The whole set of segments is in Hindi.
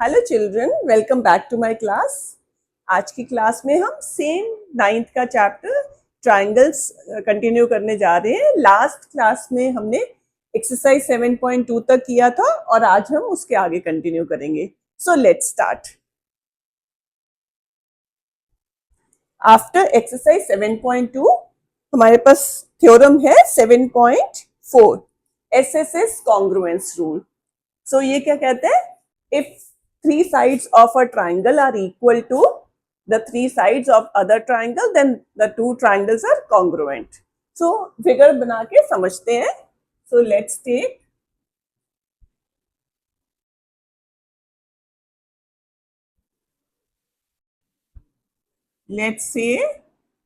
Hello children, welcome back to my class. आज की क्लास में हम सेम 9th का चैप्टर ट्रायंगल्स कंटिन्यू करने जा रहे हैं। लास्ट क्लास में हमने एक्सरसाइज 7.2 तक किया था और आज हम उसके आगे कंटिन्यू करेंगे। So let's start. After exercise 7.2 हमारे पास थ्योरम है 7.4, एसएसएस कॉन्ग्रुएंस रूल। सो ये क्या कहते हैं? If three sides of a triangle are equal to the three sides of other triangle, then the two triangles are congruent. So figure बना के समझते हैं. So let's take let's say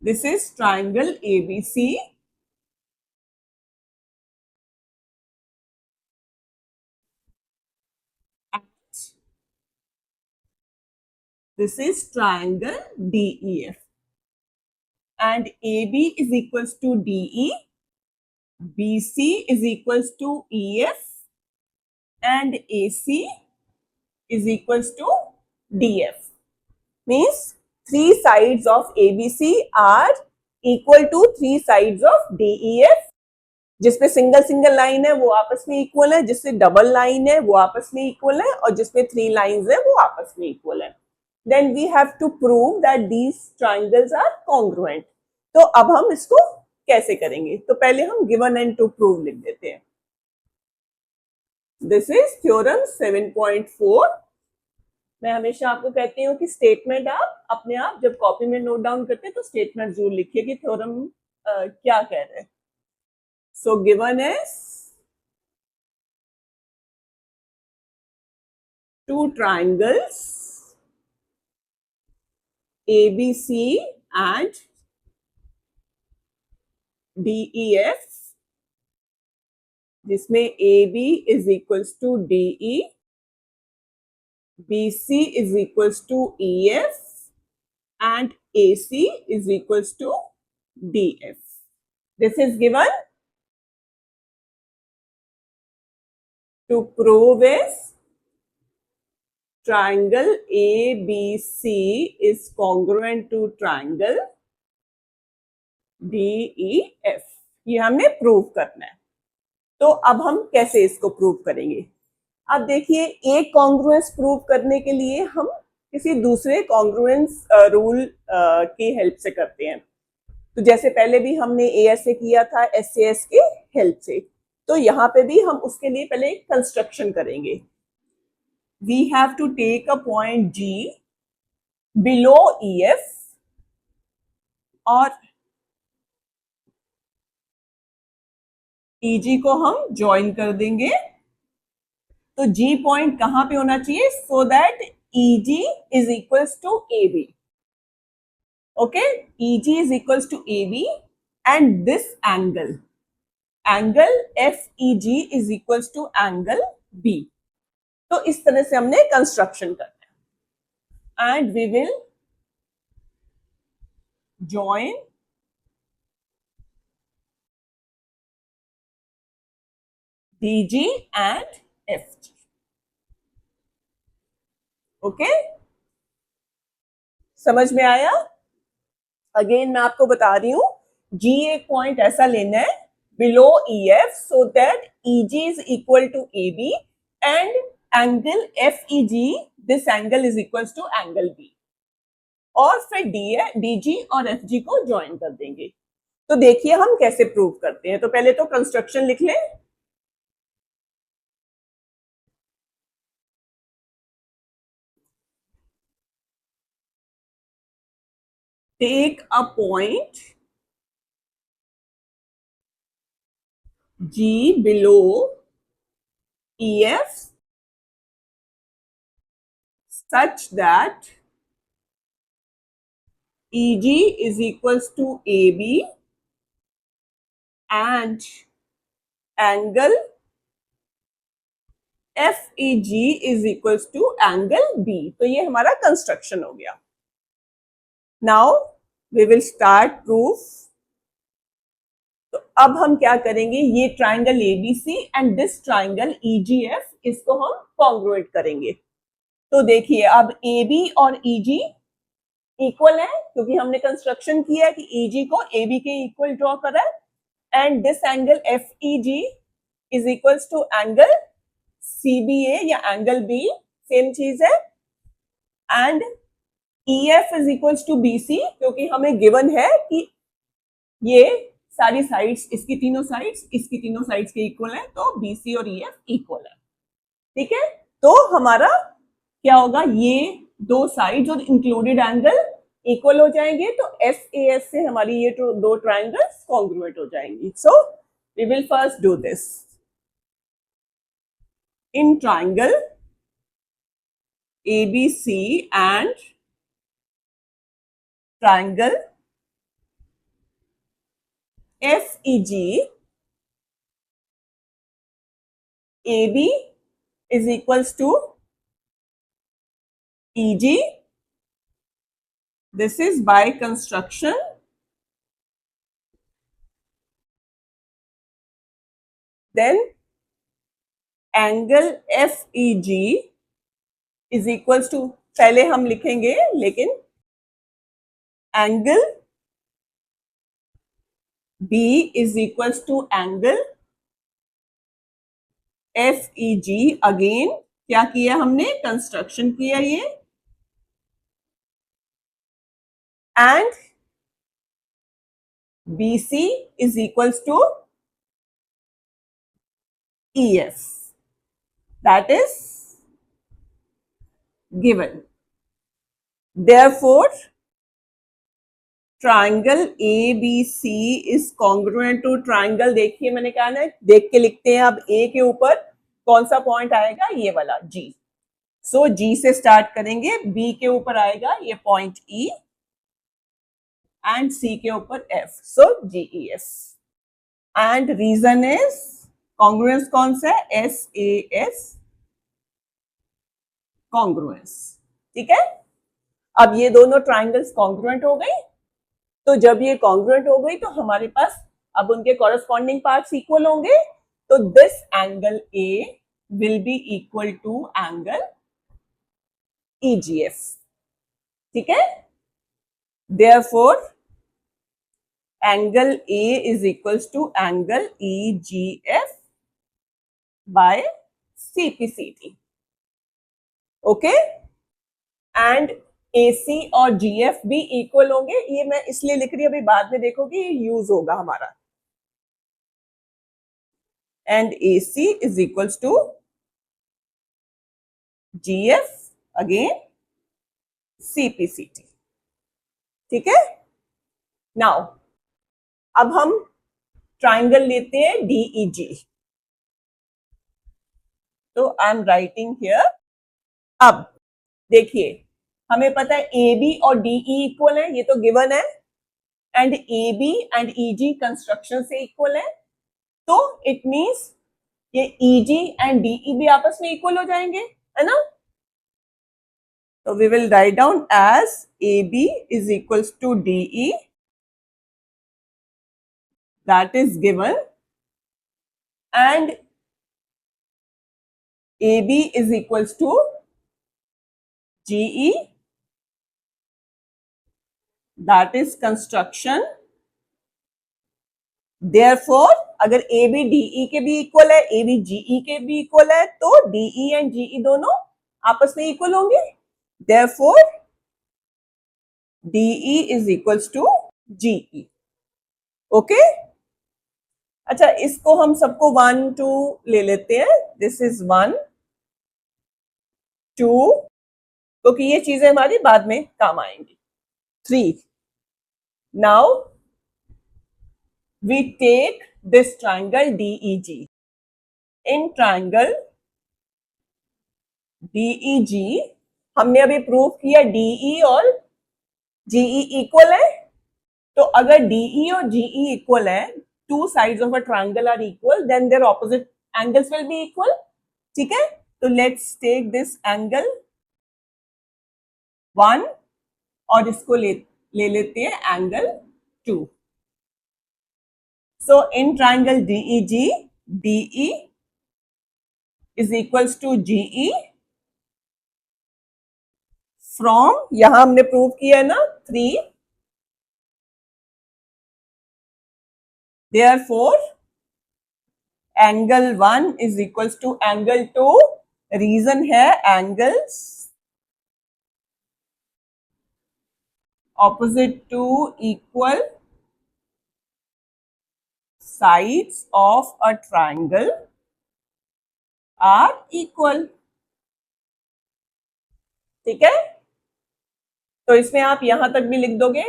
this is triangle ABC and this is triangle DEF, and AB is equals to DE, BC is equals to EF, and AC is equals to DF. Means three sides of ABC are equal to three sides of DEF. जिसपे सिंगल सिंगल लाइन है वो आपस में इक्वल है, जिससे डबल लाइन है वो आपस में इक्वल है, और जिसपे थ्री लाइंस है वो आपस में इक्वल है. Then we have to prove that these triangles are congruent. तो अब हम इसको कैसे करेंगे? तो पहले हम गिवन एंड टू प्रूव लिख देते हैं. This is theorem 7.4. मैं हमेशा आपको कहती हूँ कि स्टेटमेंट आप अपने आप जब कॉपी में नोट डाउन करते हैं तो स्टेटमेंट जरूर लिखिए कि थ्योरम क्या कह रहे हैं. So given is two triangles ABC and DEF, जिसमें AB is equals to DE, BC is equals to EF, and AC is equals to DF. This is given. To prove is triangle ABC is congruent to triangle DEF. ये हमें प्रूव करना है. तो अब हम कैसे इसको प्रूव करेंगे? अब देखिए, एक कॉन्ग्रुएंस प्रूव करने के लिए हम किसी दूसरे कॉन्ग्रुएंस रूल की हेल्प से करते हैं. तो जैसे पहले भी हमने AS से किया था SAS के हेल्प से, तो यहाँ पे भी हम उसके लिए पहले एक कंस्ट्रक्शन करेंगे. We have to take a point G below EF और EG को हम ज्वाइन कर देंगे. तो G पॉइंट कहां पे होना चाहिए? So that EG is equals to AB. Okay, EG is equals to AB and this angle FEG is equals to angle B. तो इस तरह से हमने कंस्ट्रक्शन करना है. And we will join DG and FG. Okay, समझ में आया? अगेन मैं आपको बता रही हूं, G एक पॉइंट ऐसा लेना है below EF so that EG is equal to AB and angle FEG, this angle is equal to angle B. और फिर DG और FG को ज्वाइन कर देंगे. तो देखिए हम कैसे प्रूव करते हैं. तो पहले तो कंस्ट्रक्शन लिख लें. Take a point G below EF such that EG is equals to AB and angle FEG is equals to angle B. तो ये हमारा कंस्ट्रक्शन हो गया. Now we will start proof. तो अब हम क्या करेंगे? ये triangle ABC and this triangle EGF, इसको हम कॉन्ग्रुएंट करेंगे. तो देखिए अब ए बी और ई जी इक्वल है क्योंकि हमने कंस्ट्रक्शन किया है कि ई जी को ए बी के इक्वल ड्रॉ करा है and this angle F E G is equals to angle C B A या एंगल बी, सेम चीज है, and E F is equals to B C क्योंकि हमें गिवन है कि ये सारी साइड्स, इसकी तीनों साइड्स के इक्वल है, तो बी सी और ई एफ इक्वल है। ठीक है, तो हमारा क्या होगा, ये दो साइड्स और इंक्लूडेड एंगल इक्वल हो जाएंगे, तो एस ए एस से हमारी ये दो ट्राइंगल्स कॉन्ग्रुएंट हो जाएंगी। So we will first do this in triangle ABC and triangle FEG, AB is equals to EG. This is by construction. Then angle FEG is equals to, पहले हम लिखेंगे लेकिन angle B is equals to angle FEG. Again क्या किया हमने, कंस्ट्रक्शन किया ये, and BC is equals to EF. That is given. Therefore, triangle ABC is congruent to triangle, देखिए मैंने कहा ना, देख के लिखते हैं। अब A के ऊपर कौन सा पॉइंट आएगा, ये वाला G। सो G से स्टार्ट करेंगे, B के ऊपर आएगा ये पॉइंट E एंड C के ऊपर F, सो GEF। And reason is congruence कौन सा है, SAS कॉन्ग्रुएंस। ठीक है, अब ये दोनों ट्राइंगल्स कॉन्ग्रुएंट हो गई, तो जब ये कॉन्ग्रुएंट हो गई तो हमारे पास अब उनके कॉरेस्पॉन्डिंग पार्ट्स इक्वल होंगे, तो this angle A will be equal to angle EGF। ठीक है, therefore angle A is equals to angle EGF by CPCT। Okay, and AC और GF भी इक्वल होंगे, ये मैं इसलिए लिख रही हूं, अभी बाद में देखोगे ये यूज होगा हमारा। And AC is equals to GF again CPCT। ठीक है, नाउ अब हम ट्राइंगल लेते हैं DEG। तो आई एम राइटिंग हियर। अब देखिए हमें पता है AB और DE इक्वल है, ये तो गिवन है, and AB and EG construction से इक्वल है, तो इट मींस ये EG एंड DE भी आपस में इक्वल हो जाएंगे, है ना। तो we will write down as AB is equals to DE, that is given, and AB is equals to GE, that is construction। Therefore, अगर AB DE के भी इक्वल है, AB GE के भी इक्वल है, तो DE एंड GE दोनों आपस में इक्वल होंगे। Therefore, DE is equals to GE। Okay, अच्छा इसको हम सबको 1 2 ले लेते हैं, दिस इज 1 2, क्योंकि ये चीजें हमारी बाद में काम आएंगी। 3, now we take this triangle DEG। In triangle DEG हमने अभी प्रूव किया DE और GE इक्वल है, तो अगर DE और GE इक्वल है, two sides of a triangle are equal, then their opposite angles will be equal. ठीक है, तो लेट्स टेक दिस एंगल 1 और इसको ले लेते हैं angle 2। So in triangle DEG, DE is equals to GE from, यहां हमने प्रूव किया है ना 3, therefore angle 1 is equals to angle 2। Reason है angles opposite to equal sides of a triangle are equal। ठीक है, तो इसमें आप यहां तक भी लिख दोगे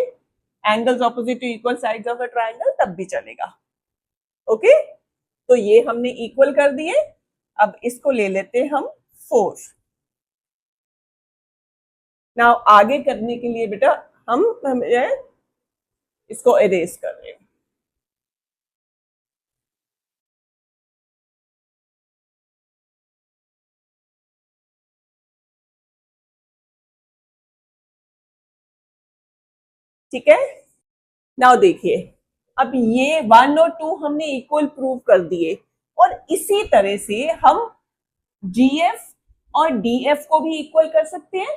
angles opposite to equal sides of a triangle, तब भी चलेगा। ओके, तो ये हमने इक्वल कर दिए। अब इसको ले लेते हैं हम 4। नाउ आगे करने के लिए बेटा हम इसको इरेज कर रहे हैं। ठीक है, नाउ देखिए, अब ये 1 और 2 हमने इक्वल प्रूव कर दिए, और इसी तरह से हम GF और DF को भी इक्वल कर सकते हैं।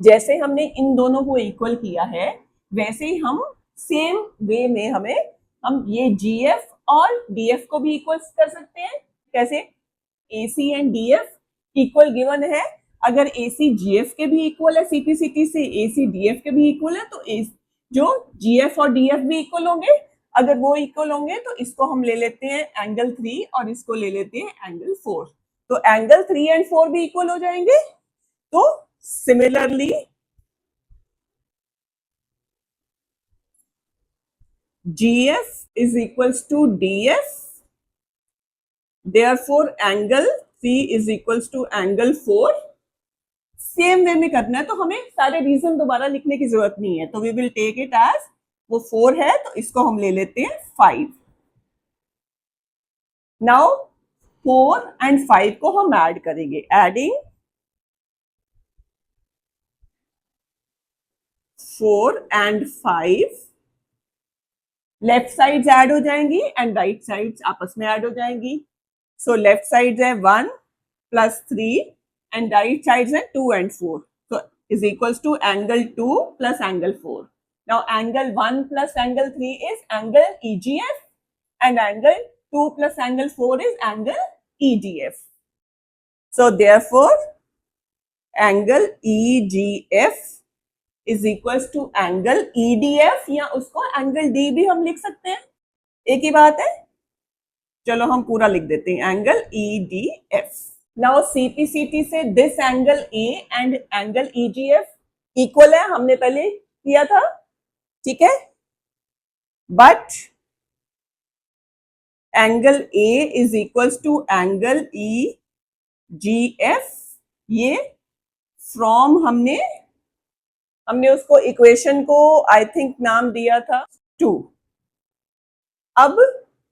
जैसे हमने इन दोनों को इक्वल किया है, वैसे ही हम सेम वे में हम ये GF और DF को भी इक्वल कर सकते हैं। कैसे? AC and DF equal given है, अगर AC GF के भी इक्वल है CPCT से, AC DF के भी इक्वल है, तो जो GF और DF भी इक्वल होंगे। अगर वो इक्वल होंगे तो इसको हम ले लेते हैं एंगल 3 और इसको ले लेते हैं एंगल 4। तो एंगल 3 एंड 4 भी इक्वल हो जाएंगे। तो similarly GF is equals to DF, therefore angle 3 is equals to angle 4। Same way में करना है, तो हमें सारे रीजन दोबारा लिखने की जरूरत नहीं है। तो we will take it as, वो 4 है तो इसको हम ले लेते हैं 5। नाउ 4 एंड 5 को हम ऐड करेंगे, adding 4 and 5, left sides add हो जाएंगी एंड राइट साइड्स आपस में ऐड हो जाएंगी। सो लेफ्ट साइड है 1 प्लस 3 एंड राइट साइड्स है 2 and 4, so is equals to angle 2 plus angle 4। now angle 1 plus angle 3 is angle EGF and angle 2 plus angle 4 is angle EDF। so therefore angle EGF is equals to angle EDF, या उसको angle D भी हम लिख सकते हैं, एक ही बात है। चलो हम पूरा लिख देते हैं, एंगल EDF। नाउ CPCT से this angle A and angle EGF equal है, हमने पहले किया था। ठीक है, but angle A is equals to angle EGF। ये फ्रॉम हमने उसको इक्वेशन को आई थिंक नाम दिया था 2। अब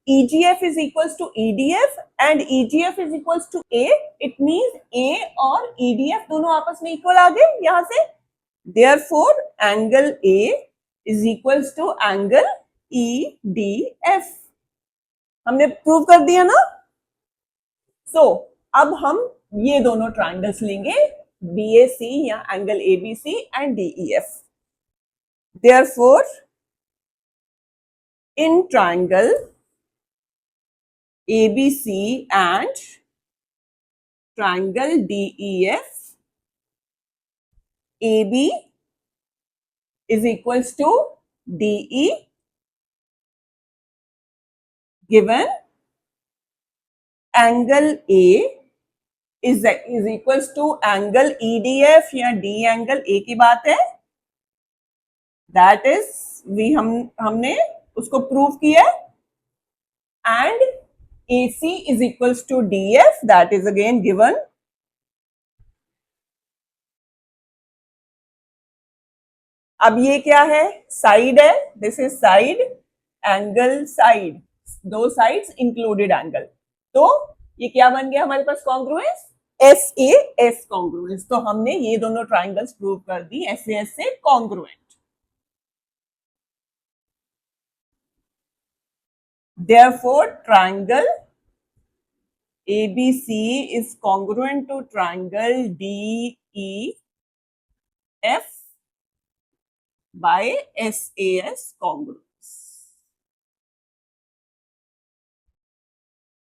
EGF is equals to EDF and EGF is equals to A, it means A और EDF दोनों आपस में इक्वल आ गए यहां से। therefore angle A is equals to angle EDF। हमने प्रूव कर दिया ना। सो अब हम ये दोनों ट्रायंगल्स लेंगे, BAC या angle ABC and DEF। therefore in triangle ABC and triangle DEF, AB is equals to DE given angle A is equals to angle EDF या D angle A की बात है। that is हमने उसको प्रूव किया, and AC is equals to DF, that is again given। अब ये क्या है? साइड है, this is side, angle side, दो साइड्स इंक्लूडेड एंगल, तो ये क्या बन गया हमारे पास? Congruence, SAS congruence. तो हमने ये दोनों ट्राइंगल्स प्रूव कर दी SAS से congruent. therefore triangle ABC is congruent to triangle DEF F by SAS congruence.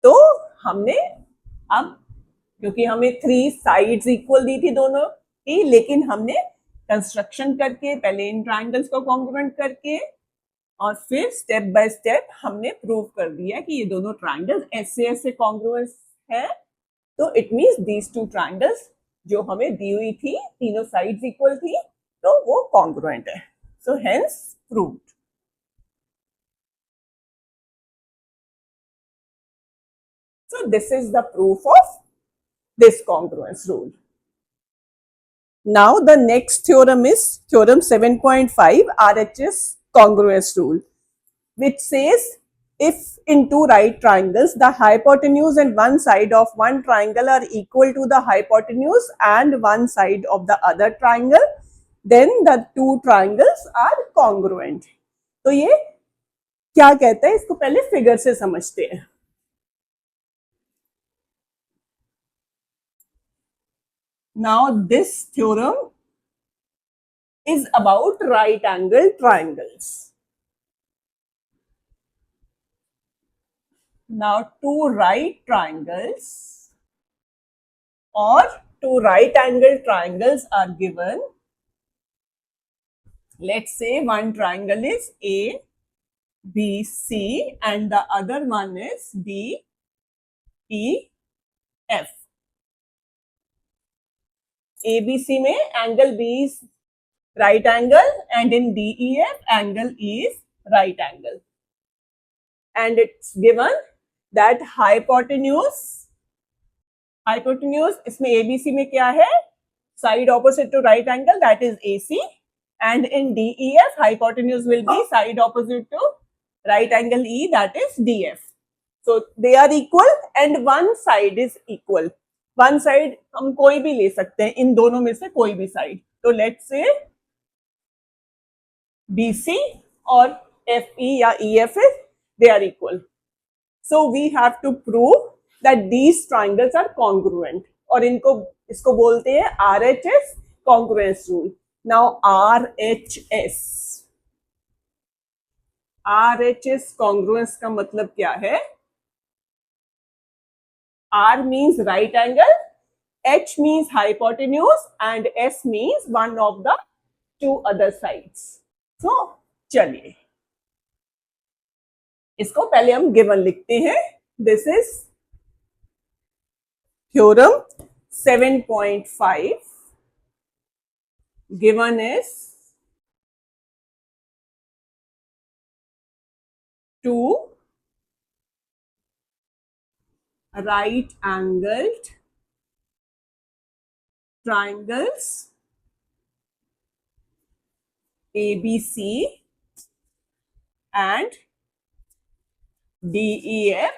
तो हमने अब, क्योंकि हमें 3 साइड्स इक्वल दी थी दोनों की, लेकिन हमने कंस्ट्रक्शन करके पहले इन ट्राइंगल्स को कॉन्ग्रुएंट करके और फिर स्टेप बाय स्टेप हमने प्रूव कर दिया कि ये दोनों ट्राइंगल्स ऐसे कॉन्ग्रुएंस है। तो it means these two triangles जो हमें दी हुई थी, तीनों साइड्स इक्वल थी, तो वो कॉन्ग्रुएंट है। So hence proved. So this is the proof of this congruence rule. Now the next theorem is theorem 7.5 RHS congruence rule, which says if in two right triangles the hypotenuse and one side of one triangle are equal to the hypotenuse and one side of the other triangle, then the two triangles are congruent. तो ये क्या कहता है, इसको पहले फिगर से समझते हैं। Now this theorem is about right angle triangles. Now two right triangles or two right angle triangles are given. Let's say one triangle is A, B, C and the other one is D, E, F. ABC में angle B is right angle and in DEF angle E is right angle. And it's given that hypotenuse इसमें ABC में क्या है, side opposite to right angle, that is AC, and in DEF hypotenuse will be side opposite to right angle E, that is DF. So they are equal and one side is equal. One side हम कोई भी ले सकते हैं, इन दोनों में से कोई भी साइड। तो लेट्स से BC और FE या EF is they are equal. So we have to prove that these triangles are congruent और इसको बोलते हैं RHS congruence rule. Now RHS congruence का मतलब क्या है? R means right angle, H means hypotenuse and S means one of the two other sides. So चलिए इसको पहले हम गिवन लिखते हैं. This is theorem 7.5. Given is two right angled triangles ABC and DEF.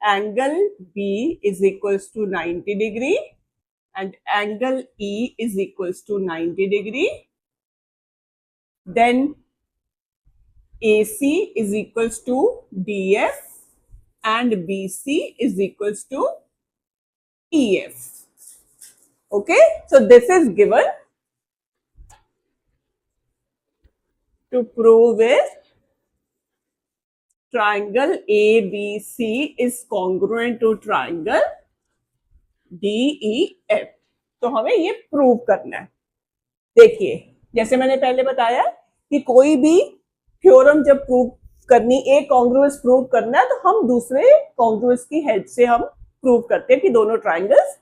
Angle B is equals to 90 degree and angle E is equals to 90 degree. Then AC is equals to DF and BC is equals to EF. Okay, so this is given to prove if triangle ABC is congruent to triangle DEF. तो हमें ये प्रूव करना है. देखिए जैसे मैंने पहले बताया कि कोई भी थ्योरम जब प्रूव करनी, एक कॉन्ग्रुएंस प्रूव करना है तो हम दूसरे कॉन्ग्रुएंस की हेल्प से हम प्रूव करते हैं कि दोनों ट्राइंगल्स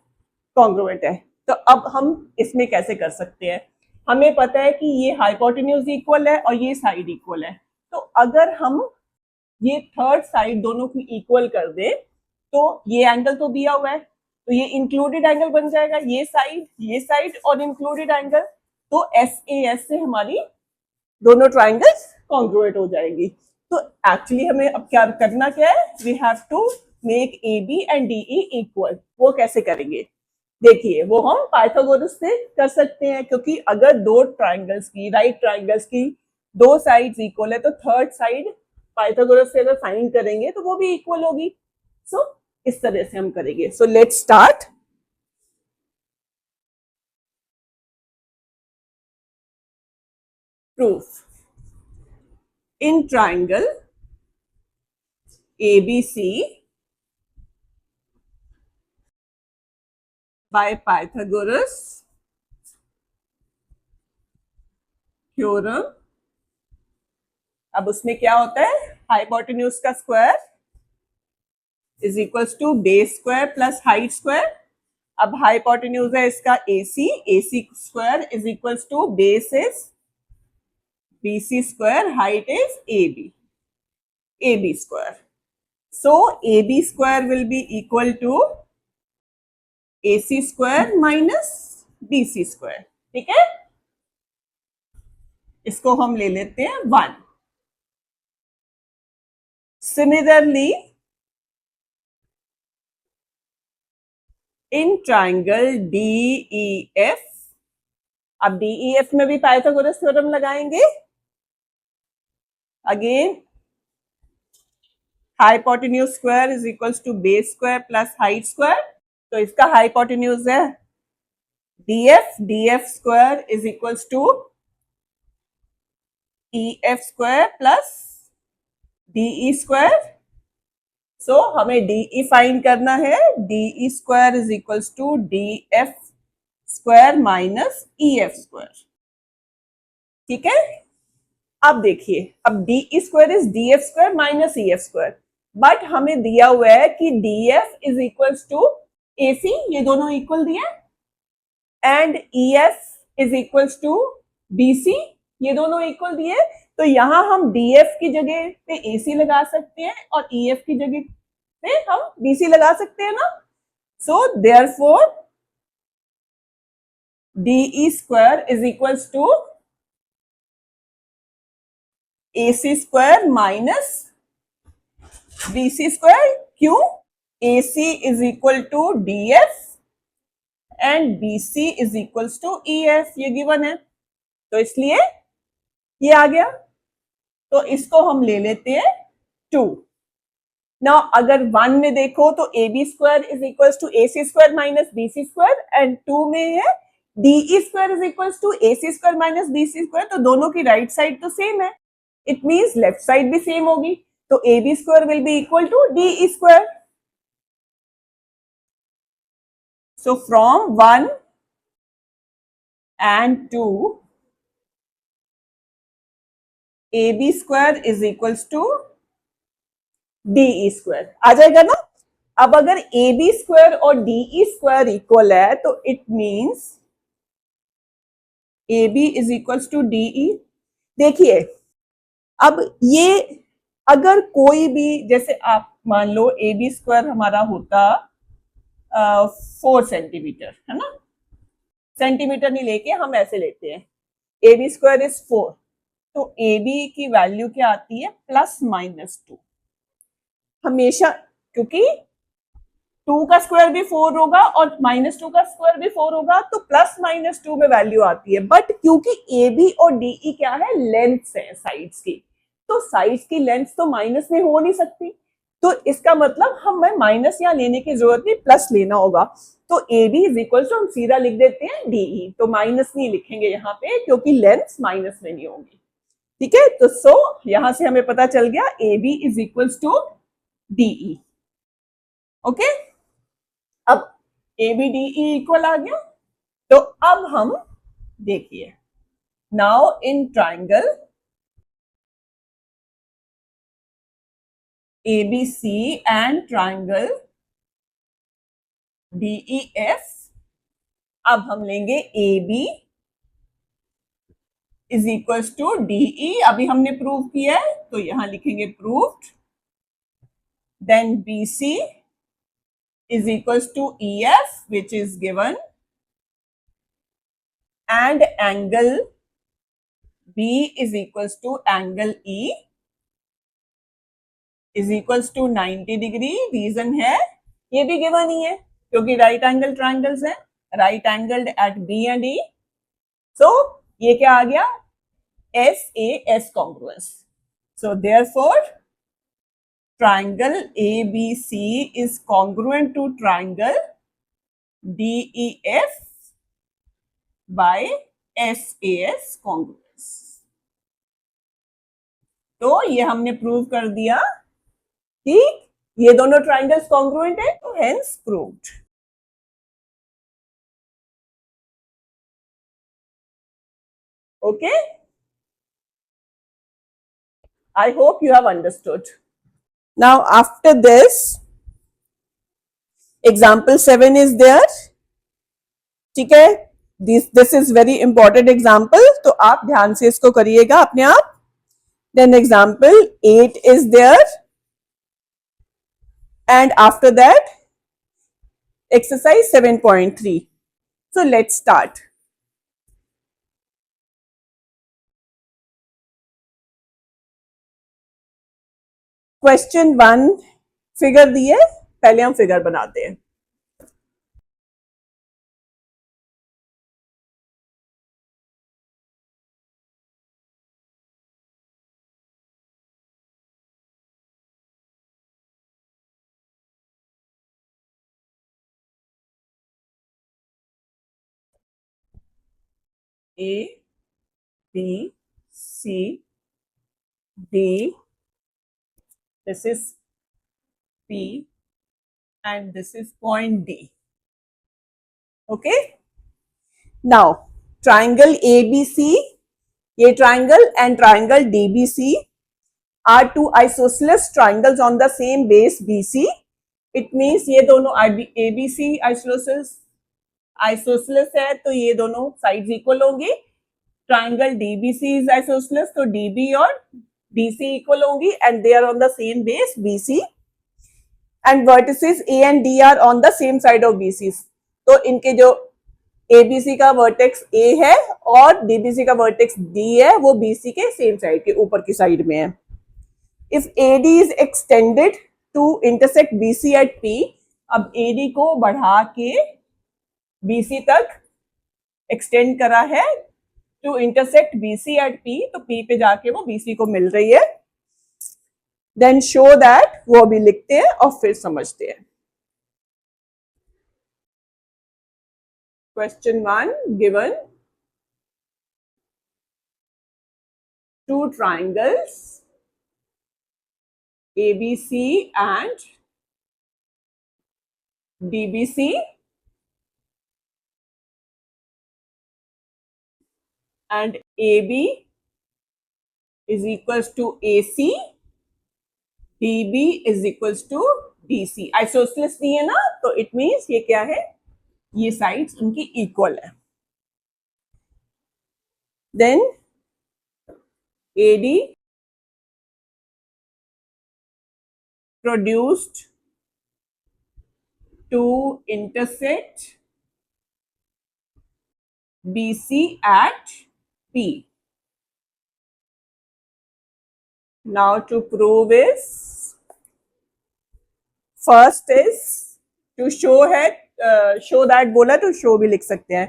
कॉन्ग्रुएंट है. तो अब हम इसमें कैसे कर सकते हैं? हमें पता है कि ये हाइपोटेन्यूज इक्वल है और ये साइड इक्वल है. तो अगर हम ये थर्ड साइड दोनों की इक्वल कर दे तो ये एंगल तो दिया हुआ है, तो ये इंक्लूडेड एंगल बन जाएगा. ये साइड और इंक्लूडेड एंगल, तो SAS से हमारी दोनों ट्राइंगल्स कॉन्ग्रुएंट हो जाएगी. तो एक्चुअली हमें अब क्या करना क्या है? We have to make AB and DE equal. वो कैसे करेंगे? देखिए वो हम पाइथागोरस से कर सकते हैं, क्योंकि अगर दो ट्राइंगल्स की, राइट ट्राइंगल्स की दो साइड्स इक्वल है तो थर्ड साइड पाइथागोरस से अगर फाइंड करेंगे तो वो भी इक्वल होगी. सो इस तरह से हम करेंगे. So let's start. proof. In triangle ABC by Pythagoras theorem, अब उसमें क्या होता है, हाइपोटेन्यूज का square is equals to base square plus height square. अब हाइपोटेन्यूज है इसका AC, AC square is equals to base is BC square, height is AB square. So AB square will be equal to AC square minus BC square. ठीक है, इसको हम ले लेते हैं 1. Similarly, in triangle DEF, अब DEF में भी पाइथागोरस थ्योरम लगाएंगे. Again, hypotenuse square is equals to base square plus height square. तो इसका हाइपोटेन्यूज है DF square is equals to EF square plus DE square. So हमें DE फाइंड करना है. DE square is equals to DF square minus EF square. ठीक है, अब देखिए, अब DE square is DF square minus EF square, but हमें दिया हुआ है कि DF is equals to AC, ये दोनों इक्वल दिए, and EF is equals to BC, ये दोनों इक्वल दिए. तो यहां हम DF की जगह पे AC लगा सकते हैं और EF की जगह पे हम BC लगा सकते हैं ना. So therefore DE square is equals to AC square minus BC square. क्यों? AC is equal to DF and BC is equals to EF, ये गिवन है, तो इसलिए ये आ गया. तो इसको हम ले लेते हैं 2. नाउ अगर 1 में देखो तो AB square is equals to AC square minus BC square, and 2 में है DE square is equals to AC square minus BC square. तो दोनों की राइट साइड तो सेम है, इट मींस लेफ्ट साइड भी सेम होगी. तो AB square will be equal to DE square. So from 1 and 2, AB square is equals to DE square. आ जाएगा ना. अब अगर AB square और DE square इक्वल है तो it means AB is equals to DE. देखिए, अब ये अगर कोई भी, जैसे आप मान लो AB स्क्वायर हमारा होता 4 सेंटीमीटर, है ना, सेंटीमीटर नहीं लेके हम ऐसे लेते हैं, AB स्क्वायर इज 4, तो AB की वैल्यू क्या आती है, प्लस माइनस 2 हमेशा, क्योंकि 2 का स्क्वायर भी 4 होगा और माइनस 2 का स्क्वायर भी 4 होगा, तो प्लस माइनस 2 में वैल्यू आती है. बट क्योंकि AB और DE क्या है, लेंथ्स है साइड्स की, तो साइड्स की लेंथ तो माइनस में हो नहीं सकती, तो इसका मतलब हमें माइनस यहाँ लेने की जरूरत नहीं, प्लस लेना होगा. तो AB इज इक्वल टू हम सीधा लिख देते हैं DE, तो माइनस नहीं लिखेंगे यहाँ पे क्योंकि लेंथ माइनस में नहीं होगी. ठीक है, तो सो यहां से हमें पता चल गया AB is equal to DE. Okay, अब ABDE इक्वल आ गया. तो अब हम देखिए, now in triangle ABC and triangle DEF, अब हम लेंगे AB is equals to DE. अभी हमने प्रूव किया है तो यहां लिखेंगे proved. Then BC is equals to EF which is given, and angle B is equals to angle E is equals to 90 degree. Reason है ये भी गिवन ही है क्योंकि राइट एंगल ट्राइंगल्स है, right angled at B and E. So ये क्या आ गया, SAS congruence. So therefore triangle ABC is congruent to triangle DEF by SAS congruence. तो ये हमने प्रूव कर दिया कि ये दोनों ट्राइंगल्स कॉन्ग्रुएंट है, तो hence proved. Okay, I hope you have understood. Now after this, example 7 is there. ठीक है, this is very important example, तो आप ध्यान से इसको करिएगा अपने आप. Then example 8 is there, and after that exercise 7.3. So let's start. Question 1 figure दिए, पहले हम फिगर बनाते हैं. A, B, C, D, this is P, and this is point D. Okay. Now triangle ABC, ये triangle and triangle DBC are two isosceles triangles on the same base BC. It means ये दोनों ABC isosceles है, तो ये दोनों sides equal होंगी. Triangle DBC is isosceles, तो DB और DC equal होंगी, and they are on the same base BC. And vertices A and D are on the same side of BC. तो इनके जो ABC का वर्टेक्स A है और DBC का वर्टेक्स D है, वो BC के सेम साइड के ऊपर की साइड में है. If AD is extended to intersect BC at P, अब AD को बढ़ा के BC तक एक्सटेंड करा है to intersect BC at P, तो P पे जाके वो BC को मिल रही है. देन शो दैट, वो अभी लिखते हैं और फिर समझते हैं. Question 1 given two triangles ABC and DBC, and AB is equals to AC, DB is equals to DC. Isosceles नहीं है ना, तो it means ये क्या है, ये साइड्स उनकी इक्वल है. Then AD produced to intersect BC at P. Now to prove is, first is to show है, show that बोला तो show भी लिख सकते हैं.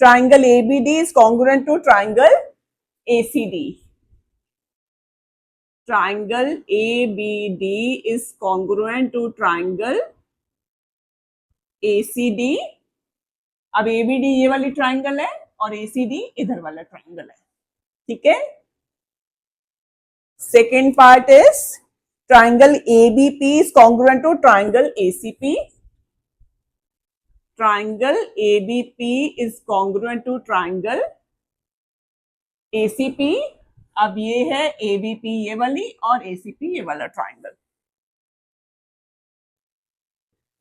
Triangle ABD is congruent to triangle ACD. Triangle ABD is congruent to triangle ACD. अब ABD ये वाली ट्राइंगल है और ACD इधर वाला ट्राइंगल है. ठीक है. Second part is triangle ABP is congruent to triangle ACP. Triangle ABP is congruent to triangle ACP. अब ये है ABP ये वाली और ACP ये वाला triangle.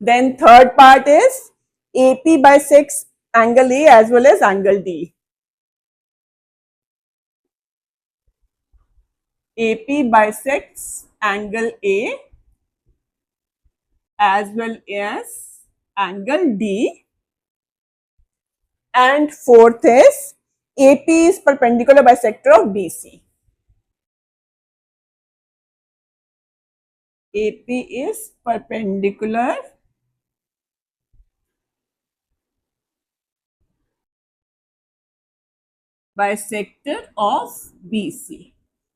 Then third part is AP bisects angle A as well as angle D. AP bisects angle A as well as angle D. And fourth is AP is perpendicular bisector of BC. AP is perpendicular bisector of BC.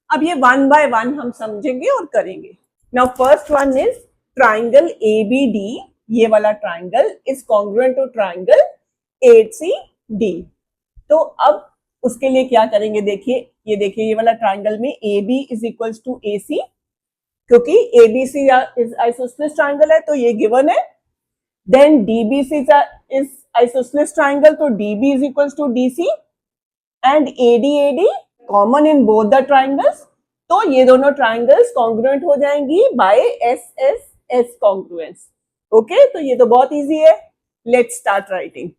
अब ये वन बाय वन हम समझेंगे और करेंगे. Now first one is triangle ABD, ये वाला triangle is congruent to triangle ACD. तो अब उसके लिए क्या करेंगे, देखिए ये वाला ट्राइंगल में A B is equals to A C, क्योंकि एबीसी इज आइसोसेलेस ट्राइंगल है तो ये गिवन है। Then DBC is isosceles triangle, तो DB is equals to DC and AD common in both the triangles, तो ये दोनों ट्राइंगल्स कॉन्ग्रुएंट हो जाएंगी by S S S congruence. Okay, तो ये तो बहुत इजी है। Let's start writing.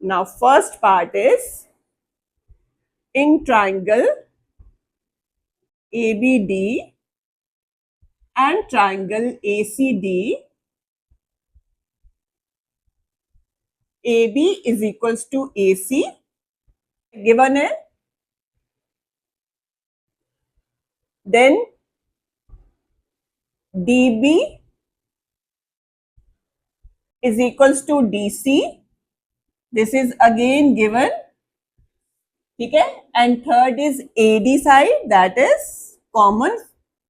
Now first part is in triangle ABD and triangle ACD, AB is equals to AC given है, then DB is equals to DC, this is again given, ठीक है, and third is AD side, that is common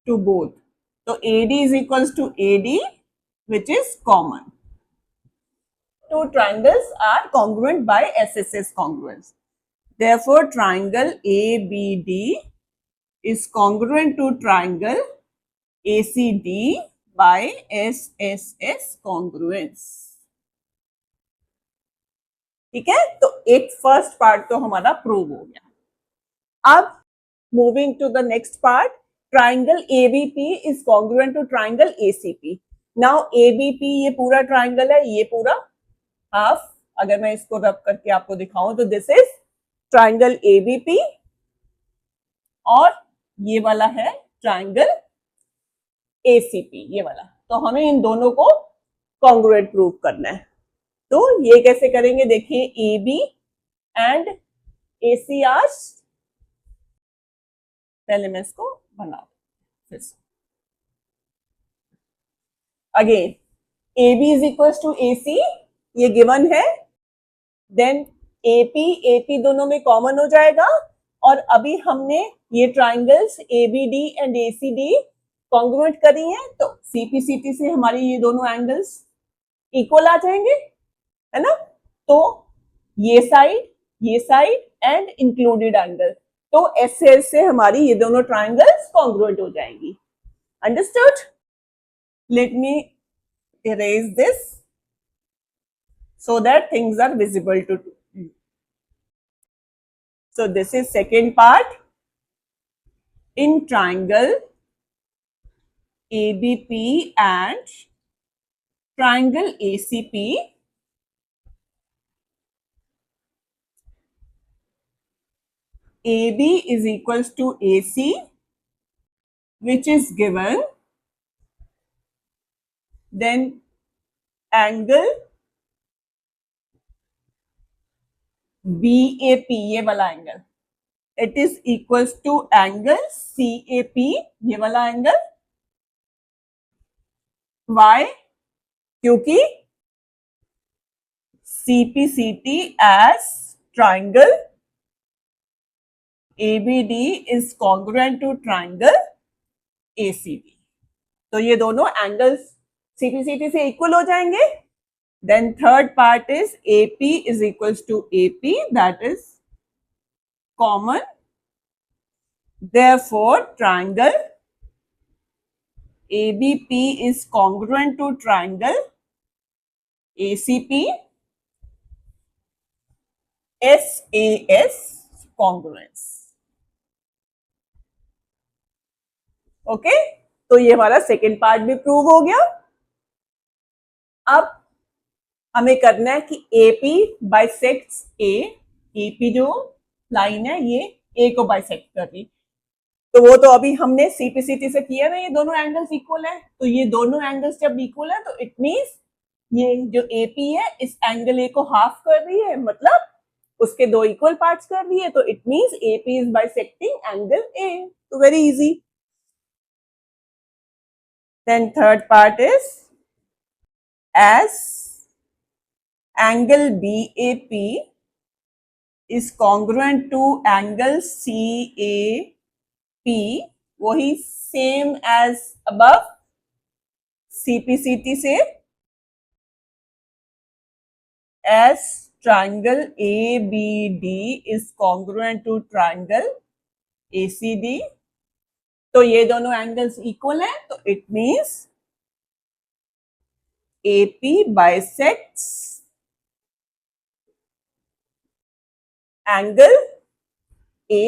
to both, तो AD is equals to AD which is common. Two triangles are congruent by SSS congruence. Therefore, triangle ABD is congruent to triangle ACD by SSS congruence. ठीक है, तो एक फर्स्ट पार्ट तो हमारा प्रूव हो गया। अब moving to the next part, triangle ABP is congruent to triangle ACP. Now ABP ये पूरा ट्राइंगल है, ये पूरा हाफ, अगर मैं इसको रब करके आपको दिखाऊं तो दिस इज ट्राइंगल एबीपी और ये वाला है ट्राइंगल एसीपी, ये वाला, तो हमें इन दोनों को कॉन्ग्रुएंट प्रूव करना है। तो ये कैसे करेंगे, देखिए A B and A C are, पहले मैं इसको बना फिर से again, A B is equal to A C, ये गिवन है, देन एपी दोनों में कॉमन हो जाएगा, और अभी हमने ये triangles A B D and A C D congruent करी हैं, तो सीपीसीटी से हमारे ये दोनों एंगल्स इक्वल आ जाएंगे, है ना। तो ये साइड एंड इंक्लूडेड एंगल, तो ऐसे से हमारी ये दोनों ट्राइंगल्स कॉन्ग्रुएंट हो जाएंगी। Understood? Let me erase this so that things are visible to you. So this is second part. In triangle ABP and triangle ACP, AB is equals to AC, which is given, then angle BAP, ये वाला angle, it is equals to angle CAP, ये वाला एंगल। वाई? क्योंकि CPCT as triangle ABD is congruent to triangle ACD, तो ये दोनों एंगल्स CPCT से इक्वल हो जाएंगे। Then third part is AP is equals to AP, that is common. Therefore, triangle ABP is congruent to triangle ACP, SAS congruence. Okay, तो ये हमारा सेकेंड पार्ट भी प्रूव हो गया। अब हमें करना है कि AP बाइसेक्ट्स A, AP जो लाइन है ये A को बाइसेक्ट कर रही, तो वो तो अभी हमने CPCT से किया ना, ये दोनों एंगल्स इक्वल है, तो ये दोनों एंगल्स जब इक्वल है तो इट मींस ये जो AP है इस एंगल A को हाफ कर रही है, मतलब उसके दो इक्वल पार्ट्स कर रही है, तो it means AP is bisecting angle A, तो very easy. Then third part is as angle BAP is congruent to angle CAP, वही same as above CPCT से as triangle ABD is congruent to triangle ACD, तो ये दोनों एंगल्स इक्वल है, तो it means AP bisects angle A।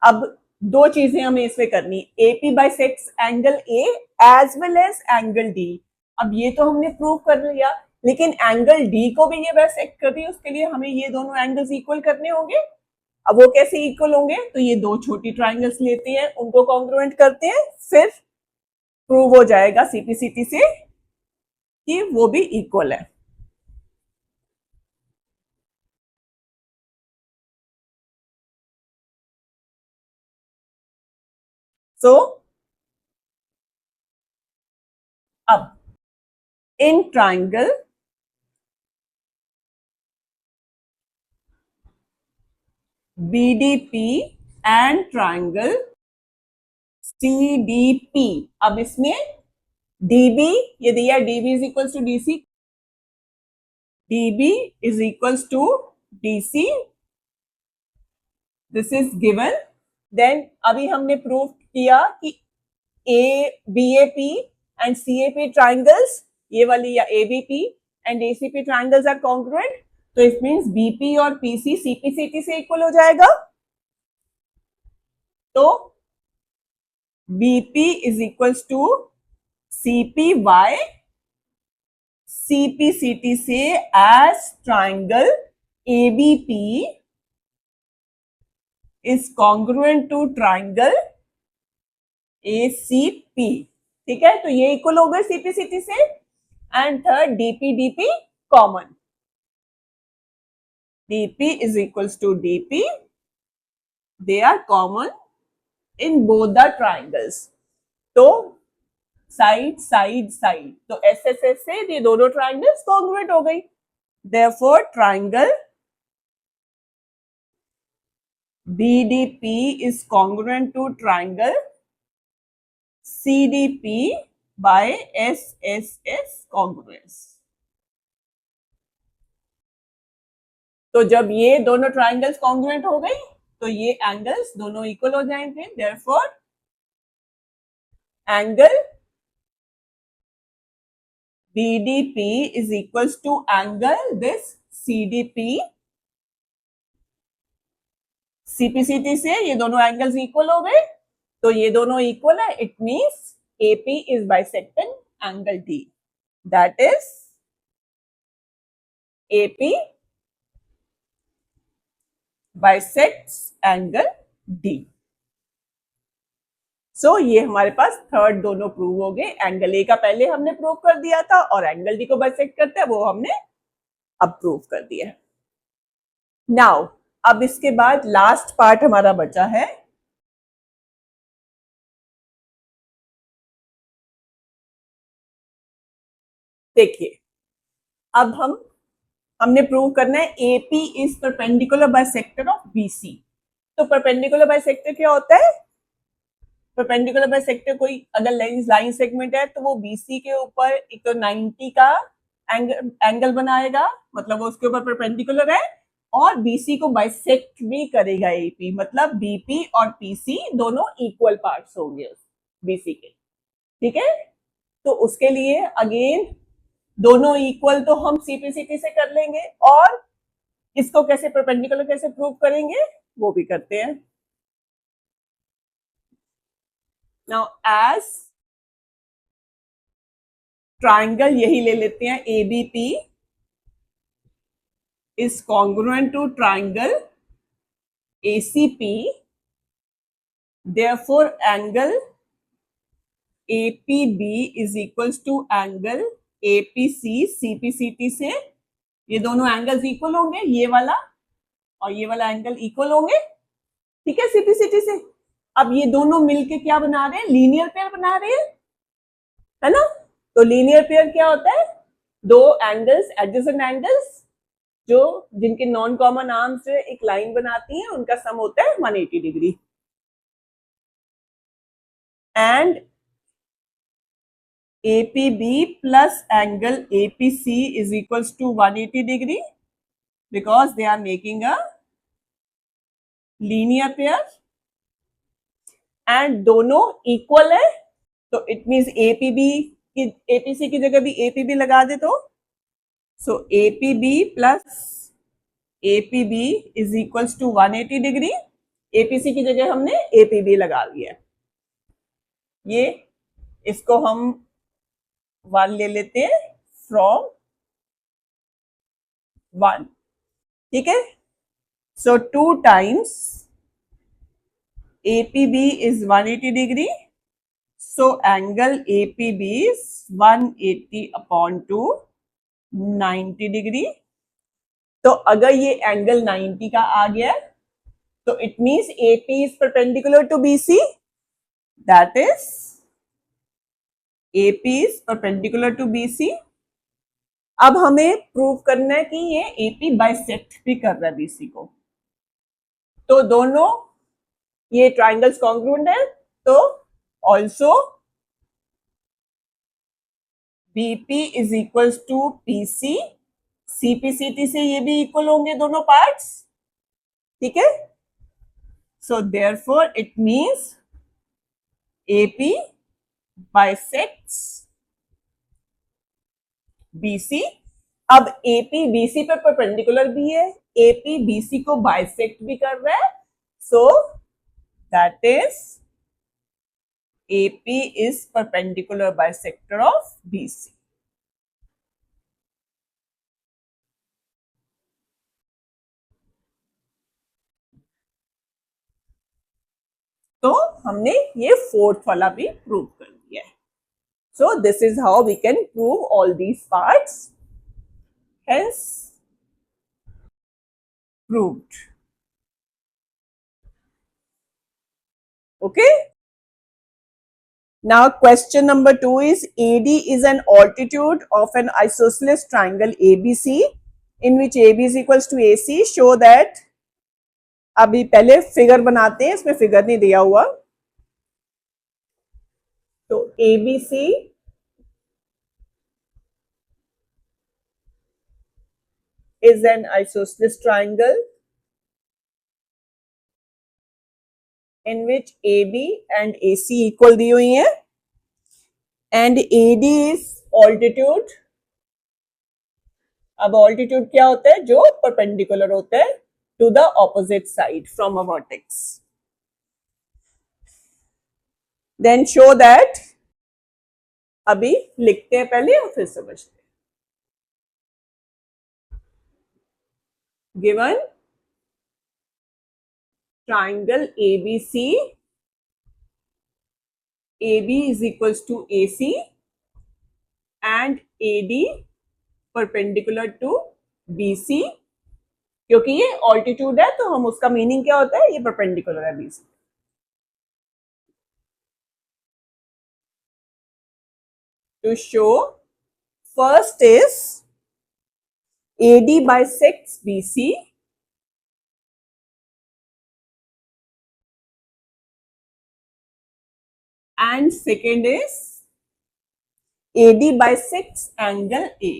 अब दो चीजें हमें इसमें करनी, AP bisects angle A as well as angle D। अब ये तो हमने प्रूव कर लिया, लेकिन एंगल D को भी ये बाइसेक्ट कर रही है, उसके लिए हमें ये दोनों एंगल्स इक्वल करने होंगे। अब वो कैसे इक्वल होंगे, तो ये दो छोटी ट्राइंगल्स लेते हैं, उनको कॉन्ग्रुएंट करते हैं, फिर प्रूव हो जाएगा सीपीसीटी से कि वो भी इक्वल है। सो अब in triangle BDP and triangle CDP, अब इसमें DB ये दिया, DB is equal to DC, DB is equal to DC, this is given. Then अभी हमने प्रूव किया कि BAP एंड CAP ट्राइंगल्स, ये वाली या ABP एंड ACP ट्राइंगल्स आर कॉन्ग्रुएंट, तो इट मींस BP और PC CPCT से इक्वल हो जाएगा। तो BP is equal to CPY CPCT से as triangle ABP is congruent to triangle ACP। ठीक है, तो ये इक्वल हो गए CPCT से। And third DP common, DP is equals to DP, they are common in both the triangles। तो साइड साइड साइड, तो SSS से ये दोनों ट्राइंगल्स कॉन्ग्रुएंट हो गई। Therefore triangle BDP is congruent to triangle CDP by SSS congruence। तो जब ये दोनों ट्राइंगल्स कॉन्ग्रुएंट हो गई, तो ये एंगल्स दोनों इक्वल हो जाएंगे। Therefore angle BDP is equals to angle this CDP। CPCT से ये दोनों एंगल्स इक्वल हो गए, तो ये दोनों इक्वल है, it means AP is bisecting angle D, that is AP bisects angle D। सो ये हमारे पास थर्ड दोनों प्रूव हो गए। एंगल ए का पहले हमने प्रूव कर दिया था, और एंगल डी को बाइसेक्ट करते हैं वो हमने अब प्रूव कर दिया है। नाउ अब इसके बाद लास्ट पार्ट हमारा बचा है, देखिए अब हमने प्रूव करना है AP is perpendicular bisector of BC। तो परपेंडिकुलर बाइसेक्टर क्या होता है, परपेंडिकुलर बाइसेक्टर कोई अगर लाइन सेगमेंट है तो वो BC के ऊपर एक तो 90 का एंगल बनाएगा, मतलब वो उसके ऊपर परपेंडिकुलर है, और BC को बाइसेक्ट भी करेगा AP, मतलब BP और PC दोनों इक्वल पार्ट्स होंगे BC के। ठीक है, तो उसके लिए अगेन दोनों इक्वल तो हम CPCT से कर लेंगे, और इसको कैसे परपेंडिकुलर कैसे प्रूव करेंगे वो भी करते हैं। नाउ एज ट्राइंगल यही ले लेते हैं ABP is congruent to triangle ACP, therefore angle APB is equals to angle APC CPCT से ये दोनों एंगल्स इक्वल होंगे, ये वाला और ये वाला एंगल इक्वल होंगे। ठीक है, CPCT से। अब ये दोनों मिलके क्या बना रहे हैं, लीनियर पेयर बना रहे हैं, है ना। तो लीनियर पेयर क्या होता है, दो एंगल्स एडजेसेंट एंगल्स जो जिनके नॉन कॉमन आर्म्स से एक लाइन बनाती है, उनका सम होता है 180 degree. And APB plus angle APC is equals to 180 degree because they are making a linear pair and दोनों equal है, तो it means APB की APC की जगह भी APB लगा दे तो so APB plus APB is equals to 180 degree. APC की जगह हमने APB लगा दिया। ये इसको हम 1 ले लेते हैं फ्रॉम 1, ठीक है। सो 2 times APB is 180 degree. So angle APB is 180 upon 2, 90 degree. तो अगर ये एंगल 90 का आ गया तो it means AP is perpendicular to BC. That is AP is perpendicular to BC. अब हमें प्रूव करना है कि ये AP बाइसेक्ट भी कर रहा है BC को, तो दोनों ये ट्राइंगल्स कॉन्ग्रुएंट है, तो also BP is equals to PC, CPCT से ये भी इक्वल होंगे दोनों पार्ट्स, ठीक है। So therefore it means AP bisects BC। अब AP BC पर परपेंडिकुलर भी है, AP BC को बाइसेक्ट भी कर रहा है, so that is AP is perpendicular bisector of BC. तो हमने ये फोर्थ वाला भी प्रूव कर दिया है। So this is how we can prove all these parts. Hence proved. Okay. Now question number 2 is AD is an altitude of an isosceles triangle ABC in which AB is equals to AC. Show that, अभी पहले फिगर बनाते हैं, इसमें फिगर नहीं दिया हुआ, तो ABC is an isosceles triangle in which AB and AC equal दी हुई है and AD is altitude. अब altitude क्या होता है? जो perpendicular होता है to the opposite side from a vertex. Then show that, अभी लिखते हैं पहले और फिर समझते हैं। Given triangle ABC, AB is equals to AC and AD perpendicular to BC, क्योंकि ये ऑल्टीट्यूड है तो हम उसका मीनिंग क्या होता है, ये परपेंडिकुलर है BC। To show, first is AD bisects BC and second is AD bisects angle A.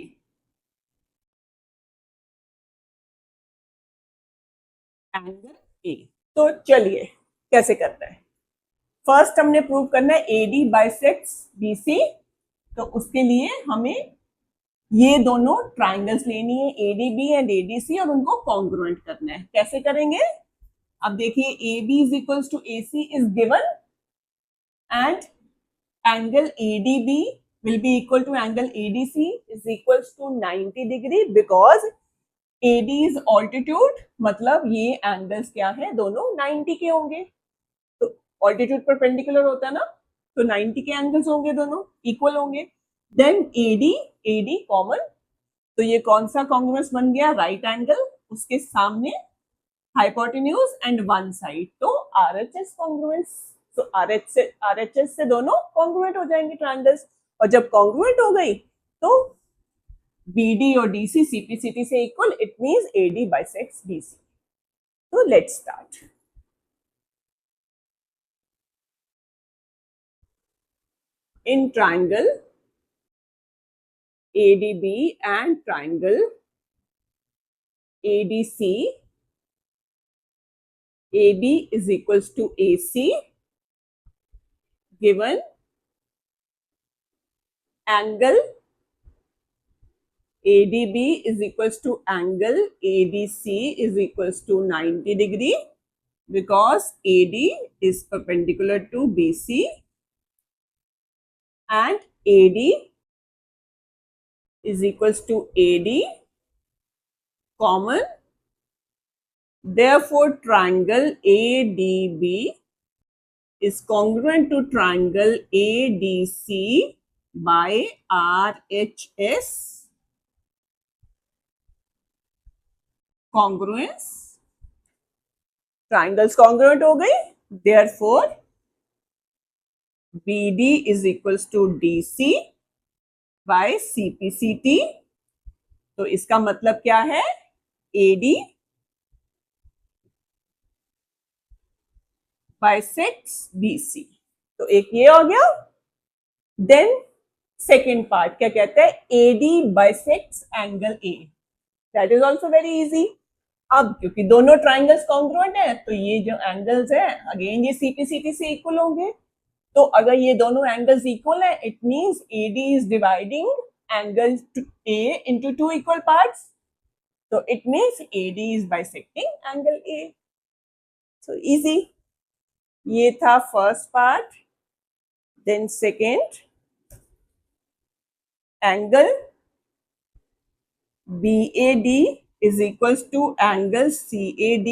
Angle A। तो चलिए कैसे करते हैं। फर्स्ट हमने प्रूव करना है AD बाइसेक्ट्स BC, तो उसके लिए हमें ये दोनों ट्राइंगल्स लेनी है ADB एंड ADC और उनको कॉन्ग्रुएंट करना है। कैसे करेंगे, अब देखिए AB is equals to AC is given and angle ADB will be equal to angle ADC is equals to 90 degree because AD is altitude, मतलब ये एंगल्स क्या है, दोनों 90 के होंगे, तो ऑल्टीट्यूड परपेंडिकुलर होता है ना, तो 90 के एंगल्स होंगे, दोनों इक्वल होंगे। देन AD कॉमन, तो ये कौन सा कॉन्ग्रुएंस बन गया, राइट एंगल, उसके सामने हाइपोटेन्यूज एंड वन साइड, तो RHS कॉन्ग्रुएंस। तो RHS से दोनों कॉन्ग्रुएंट हो जाएंगे ट्रायंगल्स, और जब कॉन्ग्रुएंट हो गई तो BD और DC CPCT से equal, it means AD bisects BC। तो let's start. In triangle ADB and triangle ADC. AB is equals to AC, given angle ADB is equals to angle ADC is equals to 90 degree, because AD is perpendicular to BC and AD is equals to AD common. Therefore, triangle ADB is congruent to triangle ADC by RHS. Congruence, triangles congruent हो गई, therefore BD is equals to DC by CPCT. तो इसका मतलब क्या है, AD bisects BC. तो एक ये हो गया. देन सेकेंड पार्ट क्या कहता है, AD bisects angle A. That is also very easy. अब क्योंकि दोनों ट्राइंगल्स कॉन्ग्रुएंट है, तो ये जो एंगल्स है अगेन ये CPCT से इक्वल होंगे. तो अगर ये दोनों एंगल्स इक्वल है, it means AD is dividing angle A into two equal parts. So it means AD is bisecting angle A. So easy. ये था first part. Then second, angle BAD is equals to angle CAD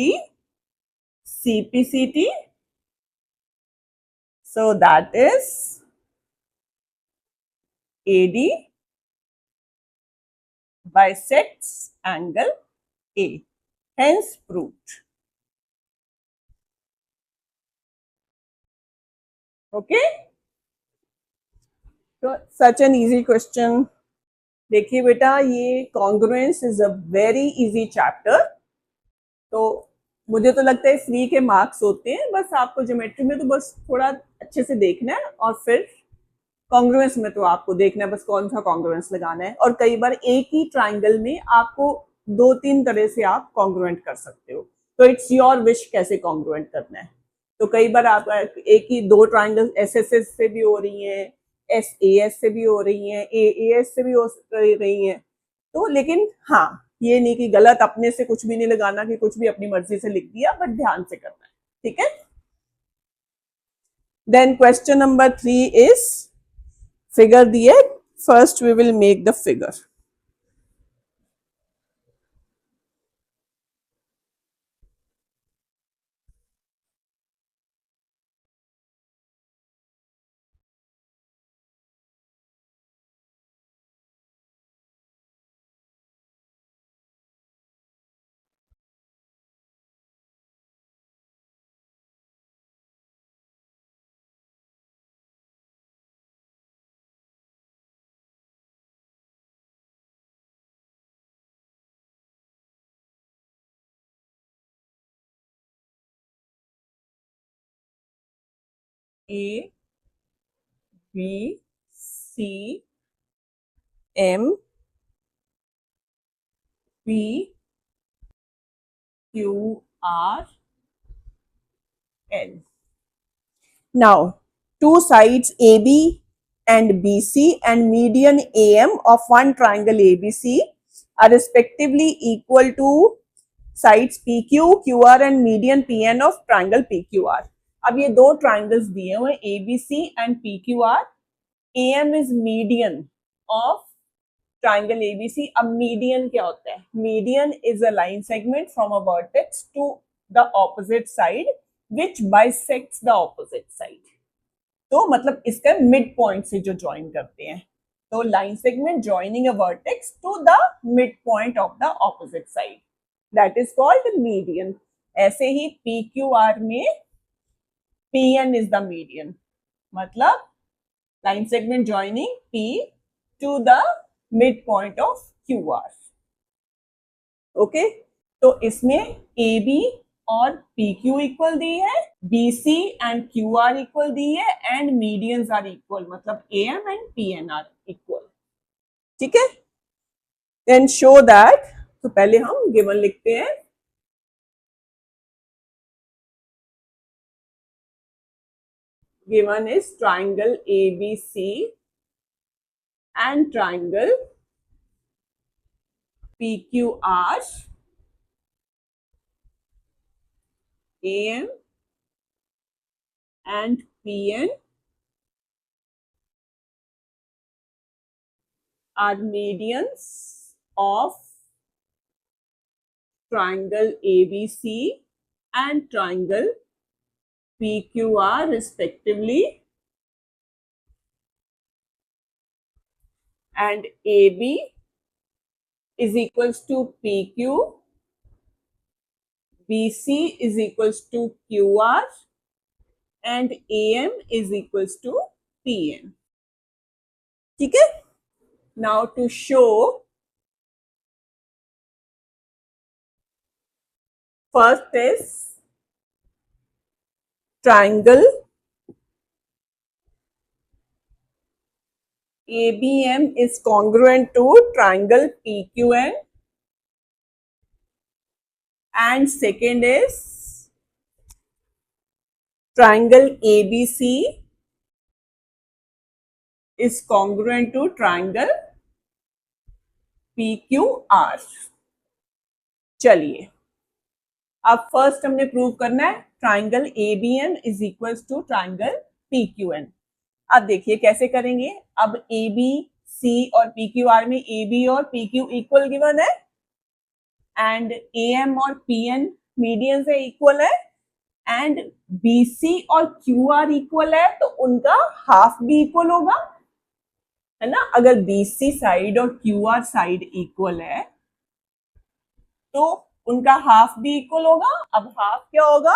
CPCT. So that is AD bisects angle A. Hence proved. Okay. So such an easy question. देखिए बेटा, ये congruence is a very easy chapter. तो मुझे तो लगता है फ्री के मार्क्स होते हैं, बस आपको ज्योमेट्री में तो बस थोड़ा अच्छे से देखना है, और फिर कॉन्ग्रुएंस में तो आपको देखना है बस कौन सा कॉन्ग्रुएंस लगाना है. और कई बार एक ही ट्राइंगल में आपको 2-3 तरह से आप कॉन्ग्रुएंट कर सकते हो. तो इट्स योर विश कैसे कॉन्ग्रुएंट करना है. तो कई बार आप एक ही 2 ट्राइंगल SSS से भी हो रही हैं, SAS से भी हो रही हैं, AAS से भी हो रही हैं. तो लेकिन हाँ, ये नहीं कि गलत अपने से कुछ भी नहीं लगाना कि कुछ भी अपनी मर्जी से लिख दिया, बट ध्यान से करना है. ठीक है. Then question number 3 is, figure दिए. First we will make the figure. A B C M P Q R L. Now, two sides AB and BC and median AM of one triangle ABC are respectively equal to sides PQ, QR and median PN of triangle PQR. अब ये दो ट्राइंगल्स दिए हुए ABC and PQR. AM is median of triangle ABC. अब median क्या होता है? Median is a line segment from a vertex to the opposite side which bisects the opposite side. तो मतलब इसका मिड पॉइंट से जो ज्वाइन करते हैं. तो line segment joining a vertex to the mid point of the opposite side, that is called median. ऐसे ही PQR में PN इज द मीडियन, मतलब line segment joining P to the mid point of QR. Okay. तो इसमें AB और PQ इक्वल दी है, BC एंड QR इक्वल दी है, एंड मीडियंस आर इक्वल, मतलब AM and PN are equal. ठीक है, देन शो दैट, तो पहले हम गिवन लिखते हैं। Given is triangle ABC and triangle PQR, AM and PN are medians of triangle ABC and triangle PQR respectively, and AB is equals to PQ, BC is equals to QR, and AM is equals to PN. ठीक है, now to show, first is triangle ABM is congruent to triangle PQN, and second is triangle ABC is congruent to triangle PQR. चलिए, अब फर्स्ट हमने प्रूव करना है triangle ABM is equals to triangle PQN। अब देखिए कैसे करेंगे। अब ABC और PQR में AB और PQ इक्वल गिवन है, एंड AM और PN मीडियन से इक्वल है, एंड BC और QR इक्वल है, तो उनका हाफ भी इक्वल होगा, है ना। अगर BC साइड और QR साइड इक्वल है तो उनका हाफ भी इक्वल होगा। अब हाफ क्या होगा,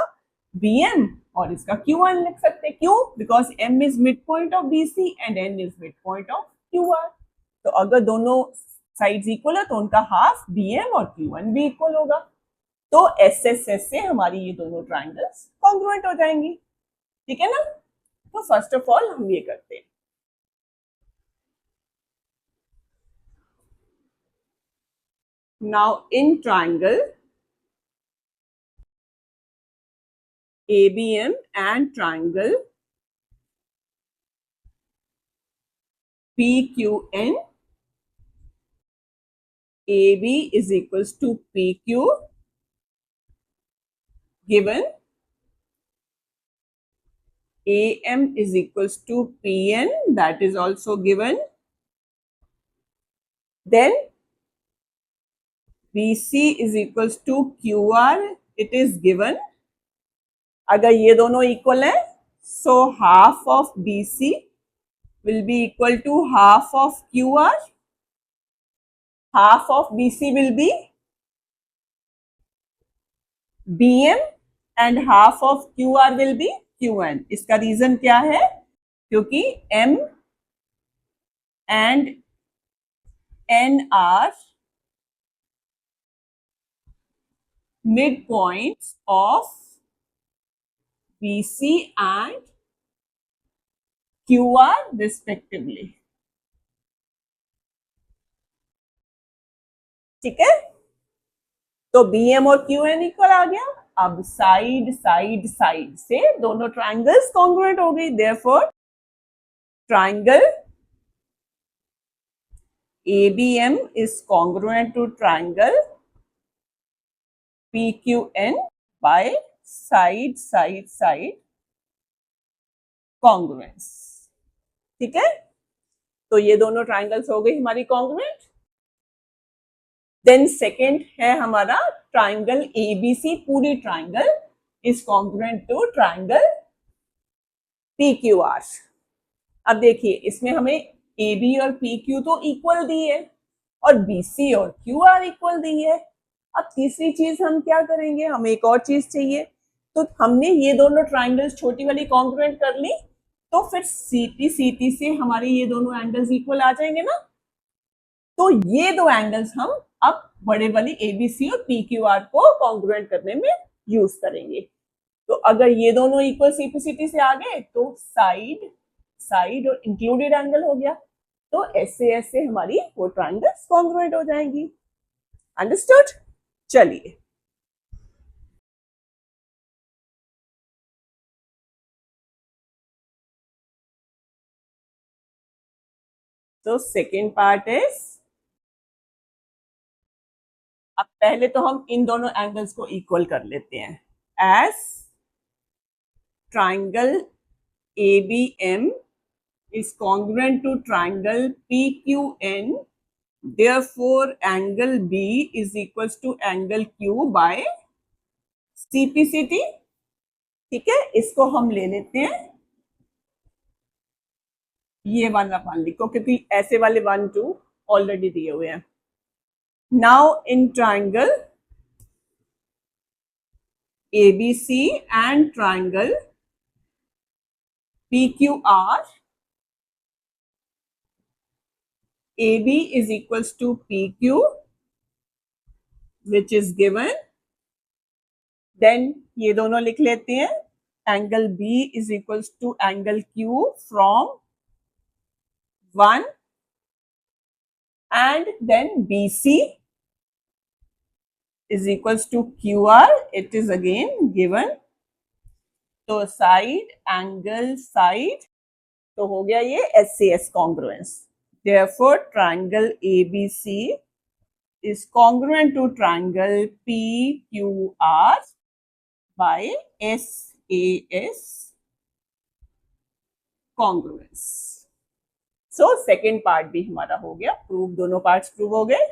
BM, और इसका QN लिख सकते हैं। क्यों? Because M is mid point of BC and N is mid point of QR। तो अगर दोनों साइड्स इक्वल है तो उनका हाफ BM और QN भी इक्वल होगा। तो SSS से हमारी ये दोनों ट्राइंगल्स कॉन्ग्रुएंट हो जाएंगी। ठीक है ना। तो फर्स्ट ऑफ ऑल हम ये करते हैं, now in triangle ABM and triangle PQN, AB is equals to PQ, given AM is equals to PN, that is also given, then BC is equals to QR, it is given। अगर ये दोनों इक्वल है so half of BC will be equal to half of QR, half of BC will be BM and half of QR will be QN। इसका रीजन क्या है, क्योंकि M and N are midpoints of BC and QR respectively। ठीक है, तो BM और QN इक्वल आ गया। अब साइड साइड साइड से दोनों ट्राइंगल्स कॉन्ग्रुएंट हो गई, therefore triangle ABM is congruent to triangle PQN by side side side congruence। ठीक है, तो ये दोनों ट्राइंगल्स हो गई हमारी कॉन्ग्रुएंट। देन सेकेंड है हमारा ट्राइंगल ABC, पूरी triangle is congruent to triangle PQR। अब देखिए इसमें हमें AB और PQ तो इक्वल दी है और BC और QR इक्वल दी है। अब तीसरी चीज हम क्या करेंगे, हमें एक और चीज चाहिए। तो हमने ये दोनों ट्राइंगल्स छोटी वाली कॉन्ग्रुएंट कर ली, तो फिर CT से हमारे ये दोनों एंगल्स इक्वल आ जाएंगे ना। तो ये दो एंगल्स हम अब बड़े वाली ABC और PQR को कॉन्ग्रुएंट करने में यूज करेंगे। तो अगर ये दोनों इक्वल CT से आ गए तो साइड साइड और इंक्लूडेड एंगल हो गया। तो ऐसे ऐसे हमारी वो ट्राइंगल्स कॉन्ग्रुएंट हो जाएंगी। अंडरस्टूड? चलिए, तो सेकेंड पार्ट इज, अब पहले तो हम इन दोनों एंगल्स को इक्वल कर लेते हैं। As triangle ABM is congruent to triangle PQN, therefore angle B is equals to angle Q by CPCT। ठीक है, इसको हम ले लेते हैं, ये वाला मान लिखो क्योंकि ऐसे वाले 1 2 ऑलरेडी दिए हुए हैं। Now in triangle ABC and triangle PQR, AB is equals to PQ which is given, then ये दोनों लिख लेते हैं, angle B is equals to angle Q from 1 and then BC is equals to QR, it is again given। तो साइड एंगल साइड, तो हो गया ये SCS congruence। Therefore triangle ABC is congruent to triangle PQR by SAS congruence। So second part भी हमारा हो गया प्रूव, दोनों पार्ट्स प्रूव हो गए।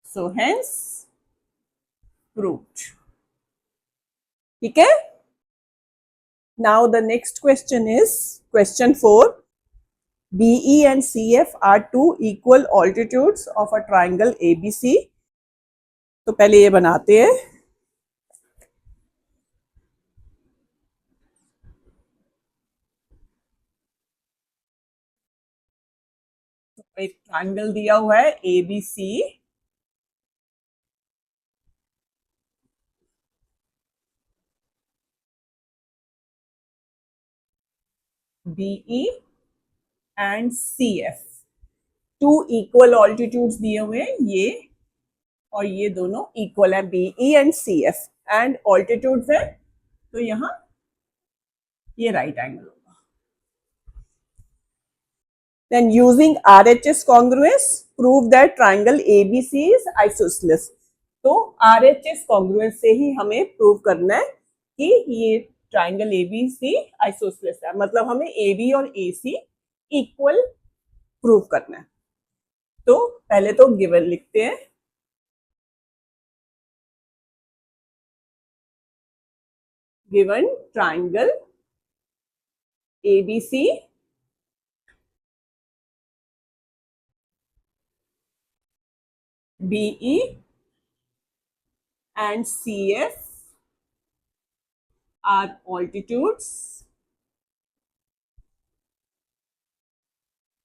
So hence proved. ठीक है, now the next question is question 4। BE and CF are two equal altitudes of a triangle ABC। तो पहले ये बनाते हैं। तो एक ट्राइंगल दिया हुआ है ABC, BE and CF, two equal altitudes दिए हुए हैं, ये और ये दोनों इक्वल है, BE and CF, and altitudes है, तो यहां ये राइट एंगल होगा। Then using RHS congruence, prove that triangle ABC is isosceles। तो RHS congruence से ही हमें प्रूव करना है कि ये ट्राइंगल ABC आइसोसेलेस है, मतलब हमें AB और AC इक्वल प्रूव करना है। तो पहले तो गिवन लिखते हैं, given triangle ABC BE and CF are altitudes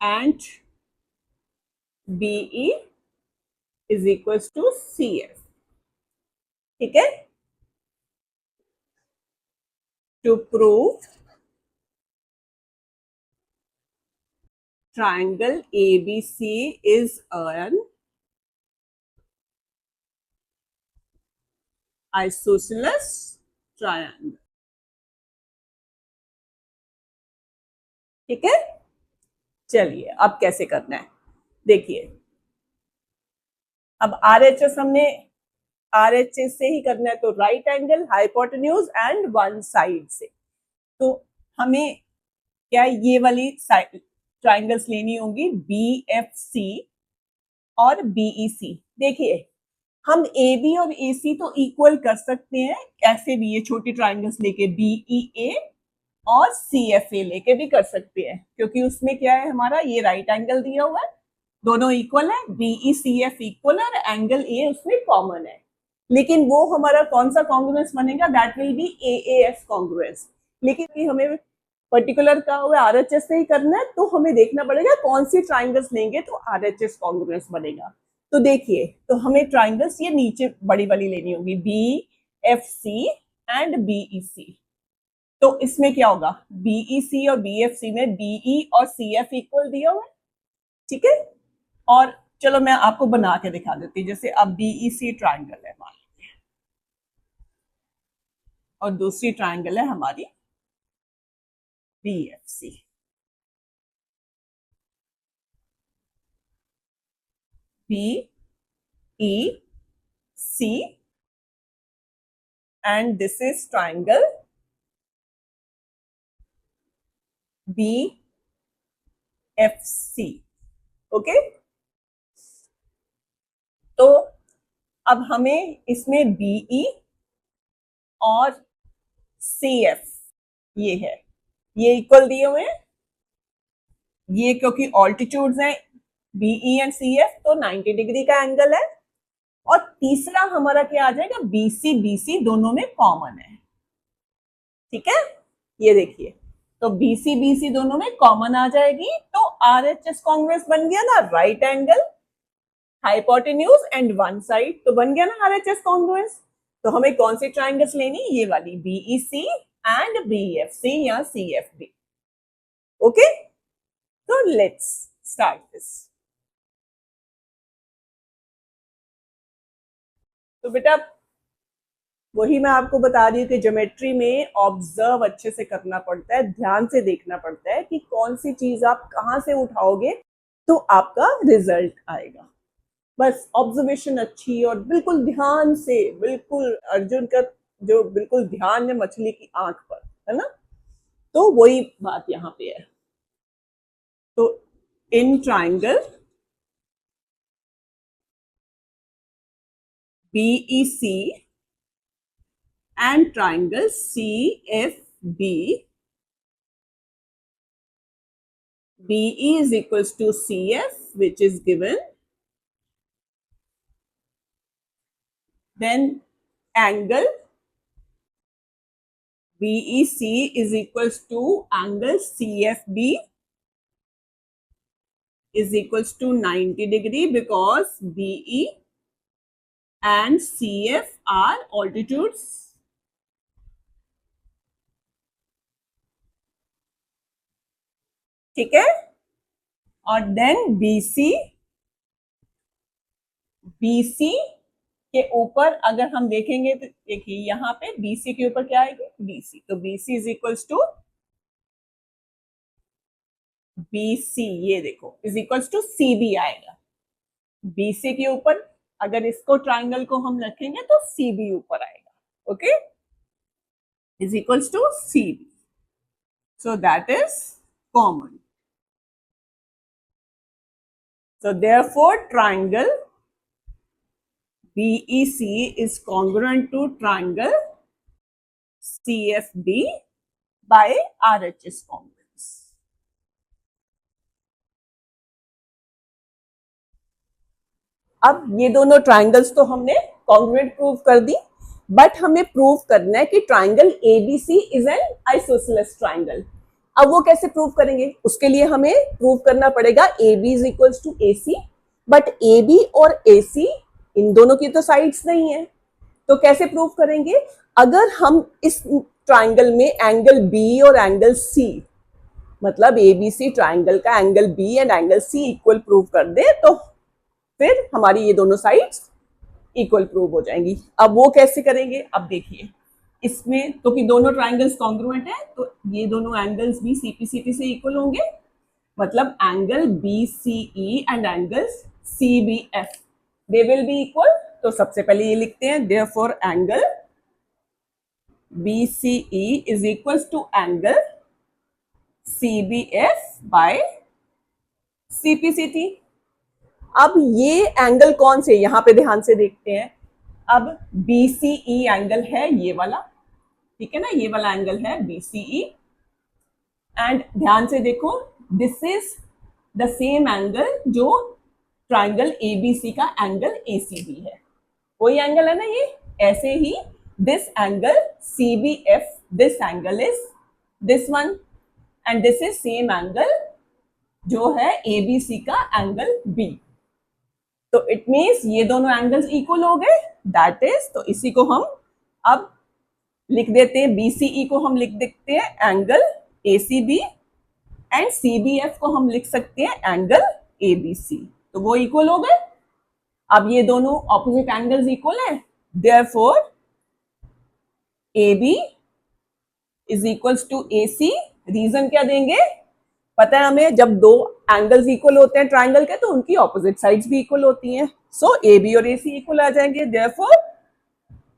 and BE is equals to CF। ठीक है, to prove triangle ABC is an isosceles triangle। ठीक है, चलिए अब कैसे करना है देखिए। अब RHS हमने RHS से ही करना है, तो right angle, hypotenuse and one side से। तो हमें क्या ये वाली ट्राइंगल्स लेनी होगी, BFC और BEC। देखिए हम AB और AC तो इक्वल कर सकते हैं, ऐसे भी ये छोटी ट्राइंगल्स लेके BEA और CFA लेके भी कर सकते हैं, क्योंकि उसमें क्या है, हमारा ये राइट एंगल दिया हुआ है, दोनों इक्वल है, BECF इक्वल है और एंगल A उसमें कॉमन है। लेकिन वो हमारा कौन सा कॉन्ग्रुएंस बनेगा, that will be AAS congruence. लेकिन हमें पर्टिकुलर का हुआ RHS से ही करना है, तो हमें देखना पड़ेगा कौन सी ट्राइंगल्स लेंगे तो RHS कॉन्ग्रुएंस बनेगा। तो देखिए, तो हमें ट्राइंगल्स ये नीचे बड़ी वाली लेनी होगी, BFC एंड BEC। तो इसमें क्या होगा, बीईसी और बीएफसी में बीई और सीएफ इक्वल दिया हुआ है, ठीक है। और चलो मैं आपको बना के दिखा देती हूँ, जैसे अब बीईसी ट्राइंगल है मान लीजिए, और दूसरी ट्राइंगल है हमारी BFC. B E C, and this is triangle BFC. Okay, तो अब हमें इसमें BE और CF ये है, ये इक्वल दिए हुए हैं, ये क्योंकि ऑल्टीट्यूड्स हैं BE एंड CF, तो 90 डिग्री का एंगल है। और तीसरा हमारा क्या आ जाएगा, BC BC दोनों में कॉमन है, ठीक है। ये देखिए, तो BC BC दोनों में कॉमन आ जाएगी, तो RHS कॉन्ग्रुएंस बन गया ना, right angle hypotenuse and one side, तो बन गया ना RHS कॉन्ग्रुएंस। तो हमें कौन सी ट्राइंगल्स लेनी, ये वाली BEC एंड BFC या CFB। ओके, तो लेट्स स्टार्ट दिस। तो बेटा वही मैं आपको बता रही हूँ कि ज्योमेट्री में ऑब्जर्व अच्छे से करना पड़ता है, ध्यान से देखना पड़ता है कि कौन सी चीज आप कहाँ से उठाओगे तो आपका रिजल्ट आएगा। बस ऑब्जर्वेशन अच्छी और बिल्कुल ध्यान से, बिल्कुल अर्जुन का जो बिल्कुल ध्यान है मछली की आंख पर, है ना, तो वही बात यहाँ पे है। तो in triangle BEC and triangle CFB, BE is equals to CF, which is given. Then angle BEC is equals to angle CFB is equals to 90 degree, because BE and CF are altitudes. ठीक है, और देन BC के ऊपर अगर हम देखेंगे तो देखिए यहाँ पे BC के ऊपर क्या आएगा, BC, तो BC is equals to BC, ये देखो इज इक्वल्स टू CB आएगा। BC के ऊपर अगर इसको ट्राइंगल को हम रखेंगे तो CB ऊपर आएगा, okay, is equals to CB, so that is common. So therefore triangle BEC is congruent to triangle CFB by RHS congruence. अब ये दोनों ट्राइंगल्स तो हमने कॉन्ग्रुएंट प्रूव कर दी, बट हमें प्रूव करना है कि triangle ABC is an isosceles triangle. अब वो कैसे प्रूव करेंगे, उसके लिए हमें प्रूव करना पड़ेगा AB is equals to AC, but AB और AC इन दोनों की तो साइड्स नहीं है, तो कैसे प्रूव करेंगे, अगर हम इस ट्राइंगल में एंगल B और एंगल C, मतलब ABC ट्राइंगल का angle B and angle C equal prove कर दे, तो फिर हमारी ये दोनों साइड्स इक्वल प्रूव हो जाएंगी। अब वो कैसे करेंगे, अब देखिए इसमें तो कि दोनों ट्राइंगल्स कॉन्ग्रुएंट है, तो ये दोनों एंगल्स भी CP से इक्वल होंगे, मतलब angle BCE and angles CBF they will be equal. तो सबसे पहले ये लिखते हैं, therefore angle BCE is equal to angle CBF by CPCT। अब ये एंगल कौन से, यहां पे ध्यान से देखते हैं, अब BCE एंगल है ये वाला, ठीक है ना, ये वाला एंगल है BCE, एंड ध्यान से देखो this is the same angle जो ट्राइंगल ABC का एंगल ACB है, कोई एंगल है ना ये, ऐसे ही this angle CBF, this angle is this one, and this is same angle जो है ABC का एंगल B। तो इट मीन्स ये दोनों एंगल्स इक्वल हो गए, दैट इज, तो इसी को हम अब लिख देते हैं BCE को हम लिख देते हैं एंगल ACB एंड CBF को हम लिख सकते हैं एंगल ABC। तो वो इक्वल हो गए। अब ये दोनों ऑपोजिट एंगल्स इक्वल है, therefore AB is equals to AC। Reason क्या देंगे, पता है हमें, जब दो एंगल्स इक्वल होते हैं ट्राइंगल के तो उनकी ऑपोजिट साइड्स भी इक्वल होती हैं। सो AB और AC इक्वल आ जाएंगे, देयरफॉर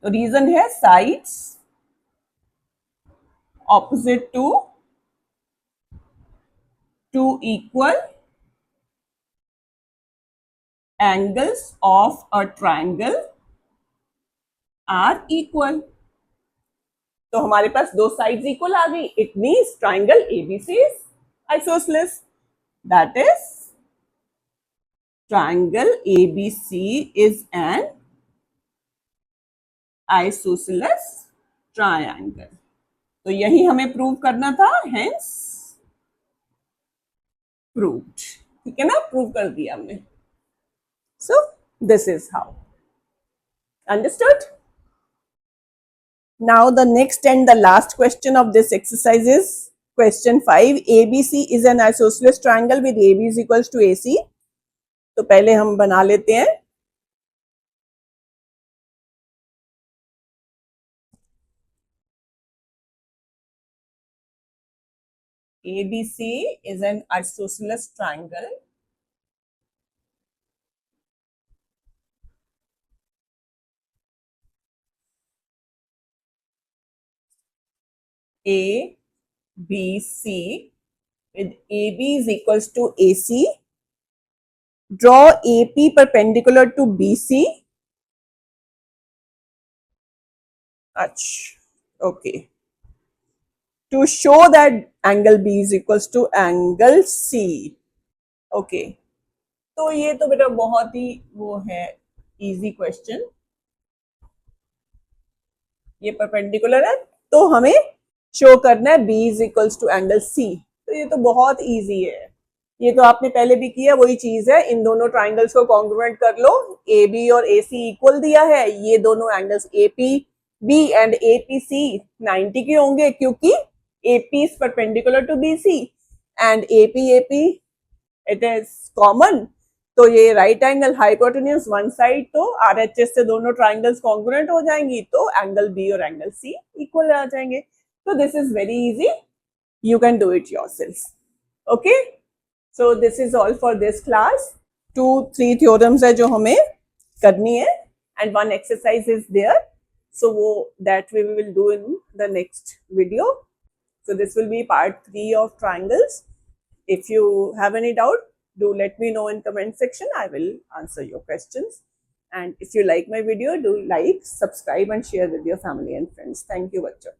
तो रीजन है sides opposite to equal angles of a triangle are equal। तो हमारे पास दो साइड्स इक्वल आ गई, it means triangle ABC is isosceles, that is triangle ABC is an isosceles triangle। तो यही हमें प्रूव करना था, हेंस प्रूव्ड। ठीक है ना, प्रूव कर दिया हमने। So this is how, understood. Now the next and the last question of this exercise is question 5. ABC is an isosceles triangle with AB is equals to AC। तो पहले हम बना लेते हैं। ABC is an isosceles triangle ABC with AB is equals to AC। Draw AP perpendicular to BC। Okay, to show that angle B is equals to angle C। Okay, तो ये तो बेटा बहुत ही वो है, इजी क्वेश्चन। ये परपेंडिकुलर है तो हमें शो करना है B is equals to angle C। तो ये तो बहुत इजी है, ये तो आपने पहले भी किया, वही चीज है। इन दोनों ट्राइंगल्स को कॉन्ग्रुएंट कर लो, AB और AC इक्वल दिया है, ये दोनों एंगल्स APB एंड APC 90 के होंगे क्योंकि AP is perpendicular to BC and AP it is common। तो ये right angle hypotenuse one side, तो RHS से दोनों ट्राइंगल्स कॉन्ग्रुएंट हो जाएंगी, तो एंगल B और एंगल C इक्वल आ जाएंगे। तो this is very easy, you can do it yourself। Okay, so this is all for this class। 2-3 theorems है जो हमें करनी है and one exercise is there, so that we will do in the next video। So this will be part 3 of triangles। If you have any doubt, do let me know in comment section, I will answer your questions। And if you like my video, do like, subscribe and share with your family and friends। Thank you बच्चों।